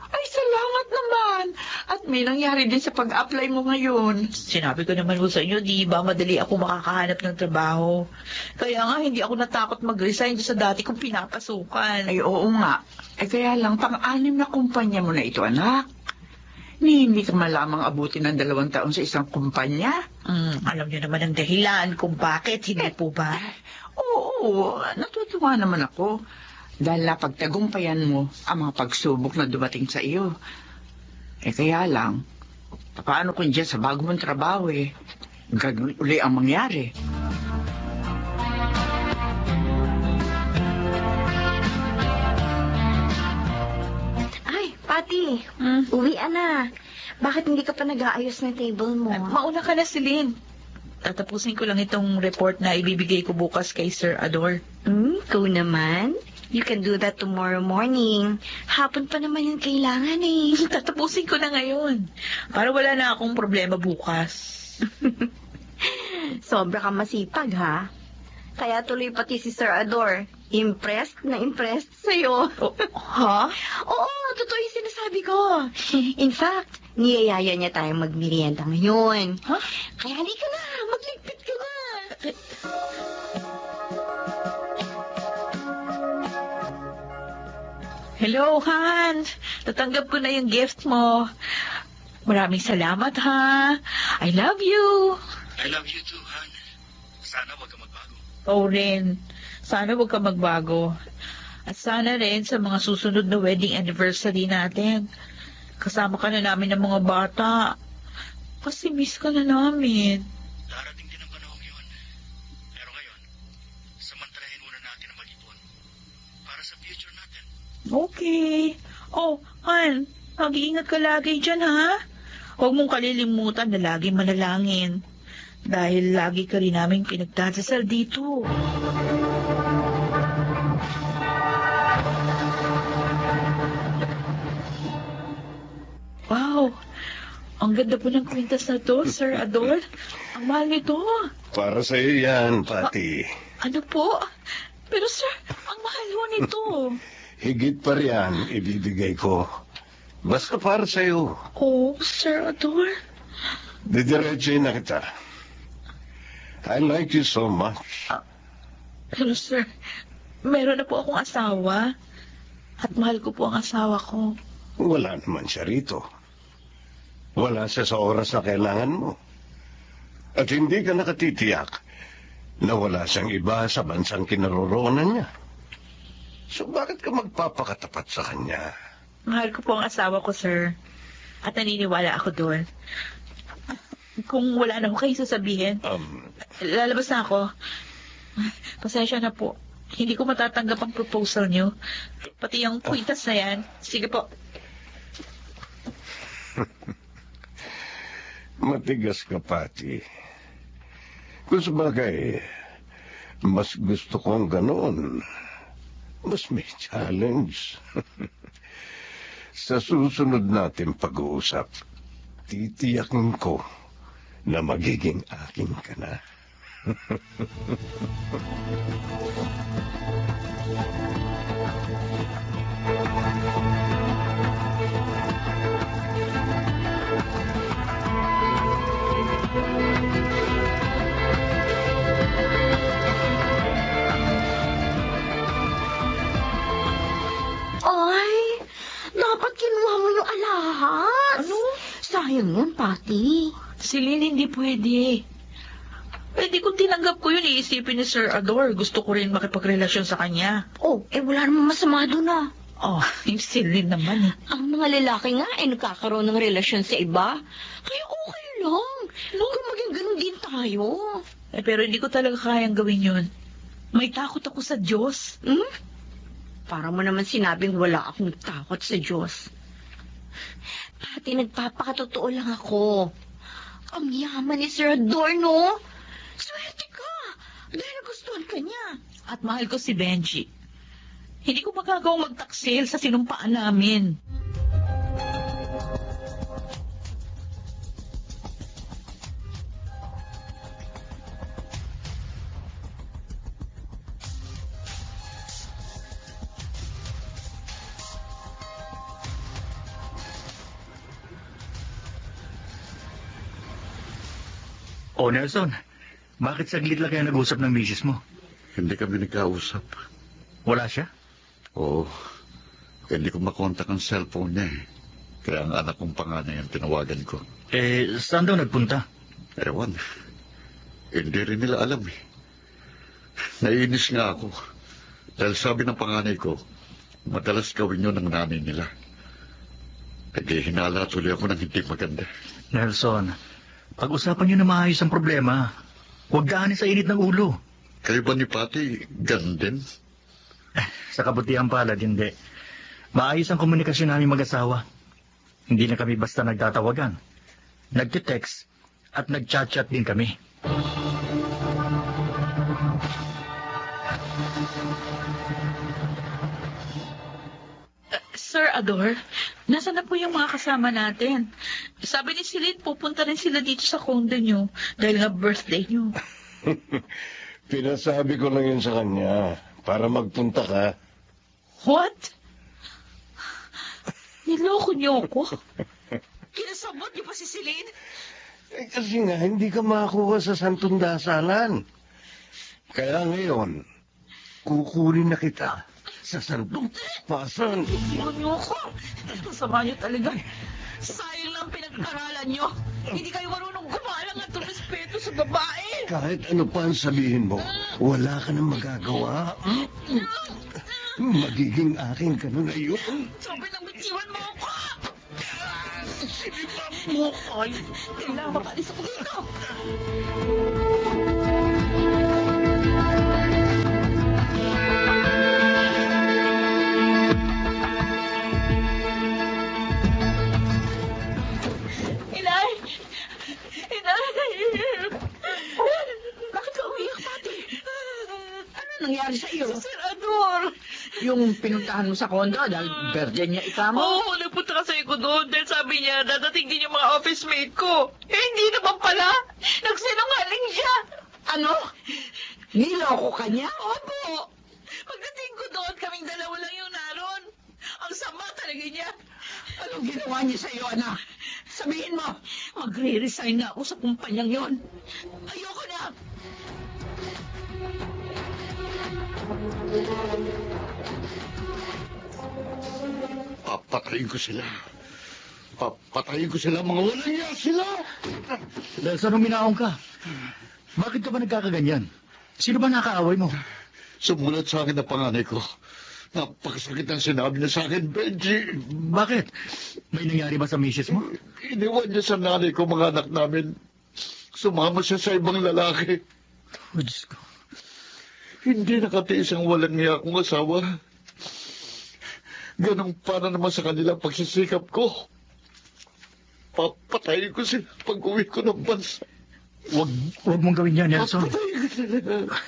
Ay, salamat naman. At may nangyari din sa pag-apply mo ngayon. Sinabi ko naman po sa inyo, di ba madali ako makakahanap ng trabaho. Kaya nga, hindi ako natakot mag-resign sa dati kong pinapasukan. Ay, oo nga. Ay, kaya lang, pang-anim na kumpanya mo na ito, anak. Hindi ka malamang abutin ng 2 taon sa isang kumpanya. Alam niyo naman ang dahilan kung bakit, hindi po ba? Oo, natutuwa naman ako. Dahil napagtagumpayan mo ang mga pagsubok na dumating sa iyo. Eh kaya lang, paano kung dyan sa bago mong trabaho ganun uli ang mangyari? Ay, Pati, uwian na. Bakit hindi ka pa nag-aayos ng table mo? Mauna ka na, Celine. Tatapusin ko lang itong report na ibibigay ko bukas kay Sir Ador. Ikaw naman. You can do that tomorrow morning. Hapon pa naman yung kailangan eh. Tatapusin ko na ngayon. Para wala na akong problema bukas. Sobra ka masipag, ha? Kaya tuloy pati si Sir Ador. Impressed na impressed sa'yo. Ha? Oo, totoo yung sinasabi ko. In fact, niyayaya niya tayong magmerienda ngayon. Ha? Kaya halika na, magligpit ka na. Hello, Han. Natanggap ko na yung gift mo. Maraming salamat, ha. I love you. I love you too, Han. Sana wag ka magbago. Oo rin. Sana huwag ka magbago. At sana rin sa mga susunod na wedding anniversary natin. Kasama ka na namin ng mga bata. Kasi miss ka na namin. Darating din ang panahon yun. Pero ngayon, samantalahin muna natin ang mag-ipon. Para sa future natin. Okay. Oh, Han, mag-iingat ka lagi dyan, ha? Huwag mong kalilimutan na lagi manalangin. Dahil lagi ka rin namin pinagdadasal dito. Wow! Ang ganda po ng kwintas na to, Sir Ador. Ang mahal nito. Para sa iyo yan, Pati. Ano po? Pero sir, ang mahal ho nito. Higit pa riyan, ibibigay ko. Basta para sa iyo. Oh, Sir Ador. Didiretsuhin na kita. I like you so much. Pero sir, meron na po akong asawa. At mahal ko po ang asawa ko. Wala naman siya rito. Wala siya sa oras na kailangan mo. At hindi ka nakatitiyak na wala siyang iba sa bansang kinaroroonan niya. So bakit ka magpapakatapat sa kanya? Mahal ko po ang asawa ko, sir. At naniniwala ako doon. Kung wala na ho kayo sasabihin, lalabas na ako. Pasensya na po. Hindi ko matatanggap ang proposal niyo. Pati yung kwintas na yan. Sige po. Matigas ka, Pati. Kung sabagay, mas gusto kong ganoon. Mas may challenge. Sa susunod natin pag-uusap, titiyakin ko na magiging akin ka na. Ay, dapat kinuha mo yung alahas. Ano? Sayang yan, Pati. Celine, hindi pwede. Pwede kung tinanggap ko yun, iisipin ni Sir Ador. Gusto ko rin makipagrelasyon sa kanya. Oh, wala namang masama doon ah. Oh, yung Celine naman eh. Ang mga lalaki nga nagkakaroon ng relasyon sa iba. Kaya okay lang. Kung maging ganun din tayo. Pero hindi ko talaga kayang gawin yun. May takot ako sa Diyos. Para mo naman sinabing wala akong takot sa Diyos. Ate, nagpapakatotoo lang ako. Ang yaman ni Sir Adorno. Swerte ka. Dahil nagustuhan ka niya. At mahal ko si Benji. Hindi ko magagawang magtaksil sa sinumpaan namin. O Nelson, bakit saglit lang kayo nag-usap ng misis mo? Hindi kami nagkausap. Wala siya? Oo. Hindi ko makontak ang cellphone niya eh. Kaya ang anak kong panganay ang tinawagan ko. Saan daw nagpunta? Ewan. Hindi rin nila alam eh. Naiinis nga ako. Dahil sabi ng panganay ko, madalas gawin yun ng nanay nila. Naghihinala tuloy ako ng hindi maganda. Nelson, pag-usapan niyo na maayos ang problema. Huwag daanin sa init ng ulo. Kayo ba ni Pati, ganun din? Sa kabutihan palad, hindi. Maayos ang komunikasyon namin mag-asawa. Hindi na kami basta nagtatawagan. Nagtitext at nagchat-chat din kami. Sir Ador, nasa na po yung mga kasama natin? Sabi ni Celine, pupunta rin sila dito sa condo nyo dahil nga birthday nyo. Pinasabi ko lang yun sa kanya para magpunta ka. What? Niloko niyo ako? Kinasabot niyo pa si Celine? Kasi nga, hindi ka makakuha sa Santong Dasalan. Kaya ngayon, kukunin na kita sa Santong Pasan. Niloko niyo ako? Masama niyo talaga. Sayang lang pinag-aralan niyo. Hindi kayo marunong gumalang at respeto sa babae. Kahit ano pa ang sabihin mo, wala ka nang magagawa. Magiging akin ka na yun. Sabi nang bitiwan mo ako! Sinipan mo! Ay, kailangan makalis ako dito! Inay! Inay! Bakit ka umiyak, Pati? Ano nangyari sa iyo? Sir Ador! Yung pinuntahan mo sa kondo dahil birthday niya ikamo? Oo, nagpunta kasi ako doon dahil sabi niya dadating din yung mga office mate ko. Eh, hindi naman pala. Nagsinungaling siya. Ano? Niloko ka niya? Opo. Pagdating ko doon, kaming dalawa lang yung naroon. Ang sama talaga niya. Anong ginawa niya sa iyo, anak? Sabihin mo. Magre-resign na ako sa kumpanyang yon. Ayoko na. Papatayin ko sila. Papatayin ko sila, mga walang iya sila! Nelson, uminaong ka. Bakit ka ba nagkakaganyan? Sino ba nakaaway mo? Sumulat sa akin ang panganay ko. Napakasakit ang sinabi niya sa akin, Benji. Bakit? May nangyari ba sa misis mo? Iniwan niya sa nanay ko mga anak namin. Sumama siya sa ibang lalaki. Oh, Diyos ko. Hindi nakatiis ang walang niya akong asawa. Ganong para naman sa kanila pagsisikap ko. Papatayin ko sila pag-uwi ko ng bansa. Huwag mong gawin yan, Nelson. Papatayin ko sila.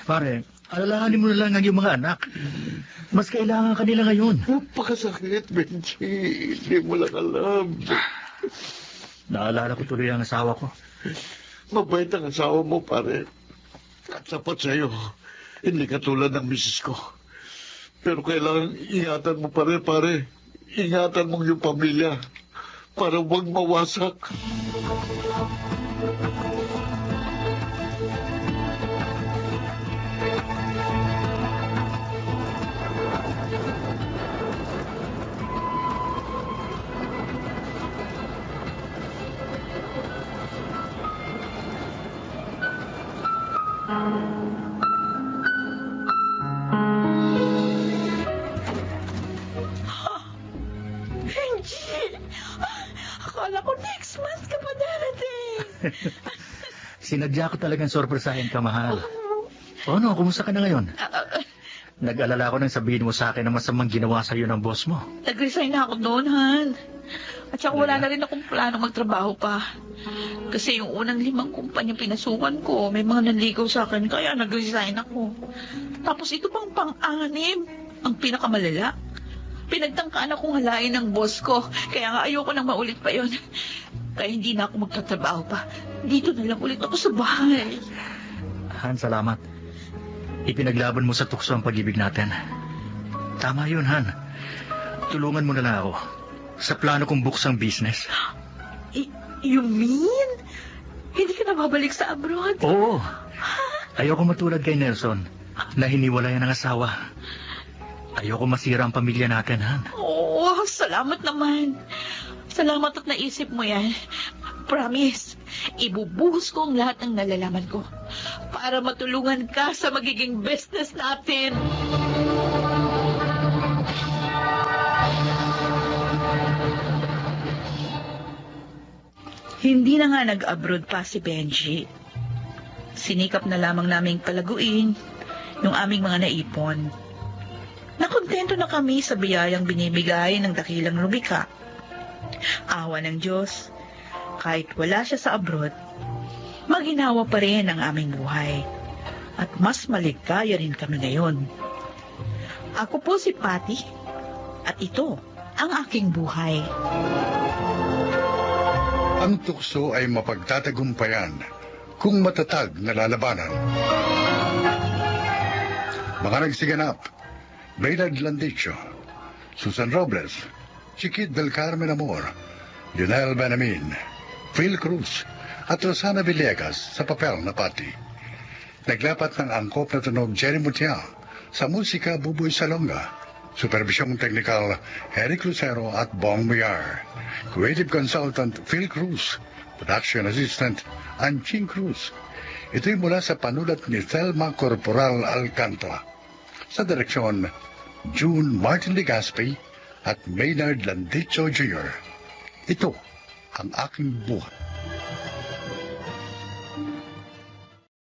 Pare, alalahanin mo na lang ang iyong mga anak. Mas kailangan ka nila ngayon. Napakasakit, Benji. Hindi mo lang alam. Naalala ko tuloy ang asawa ko. Mabait ang asawa mo, pare. At sapat sa'yo. Hindi katulad ng misis ko. Pero kailangan ingatan mo pare. Ingatan mong yung pamilya. Para huwag mawasak. Benji! Akala ko next month ka pa darating. Sinadya ko talagang sorpresahin ka, mahal. O ano, kumusta ka na ngayon? Nag-alala ako nang sabihin mo sa akin na masamang ginawa sa'yo ng boss mo. Nag-resign na ako doon, Han. At saka wala na rin akong plano magtrabaho pa. Kasi yung unang 5 kumpanya pinasukan ko, may mga nanligaw sa akin, kaya nag-resign ako. Tapos ito pang pang-anim, ang pinakamalala. Pinagtangkaan akong halain ng boss ko, kaya nga ayoko nang maulit pa yon. Kaya hindi na ako magtatrabaho pa. Dito na lang ulit ako sa bahay. Han, salamat. Ipinaglaban mo sa tukso ang pag-ibig natin. Tama yun, Han. Tulungan mo na lang ako sa plano kong buksang business. You mean? Hindi ka na babalik sa abroad? Oo. Ayoko matulad kay Nelson na hiniwalayan ng asawa. Ayoko masira ang pamilya natin, Han. Oh, salamat naman. Salamat at naisip mo yan. Promise, ibubuhos ko ang lahat ng nalalaman ko para matulungan ka sa magiging business natin. Hindi na nga nag-abroad pa si Benji. Sinikap na lamang naming palaguin yung aming mga naipon. Nakontento na kami sa biyayang binibigay ng dakilang Rubika. Awa ng Diyos, kahit wala siya sa abroad, maginawa pa rin ang aming buhay. At mas maligaya rin kami ngayon. Ako po si Patty, at ito ang aking buhay. Ang tukso ay mapagtatagumpayan kung matatag na lalabanan. Mga nagsiganap, Maynard Landicho, Susan Robles, Chiquit del Carmen Amor, Lionel Benamin, Phil Cruz, at Rosana Villegas sa papel na Patty. Naglapat ng angkop na tunog Jerry Mutia, sa musika Buboy Salonga, supervisyong teknikal Eric Lucero at Bong Muyar, creative consultant Phil Cruz, production assistant Anching Cruz. Ito'y mula sa panulat ni Thelma Corporal Alcantara. Sa direksyon, June Martin Legaspi at Maynard Landicho Jr. Ito ang aking buhay.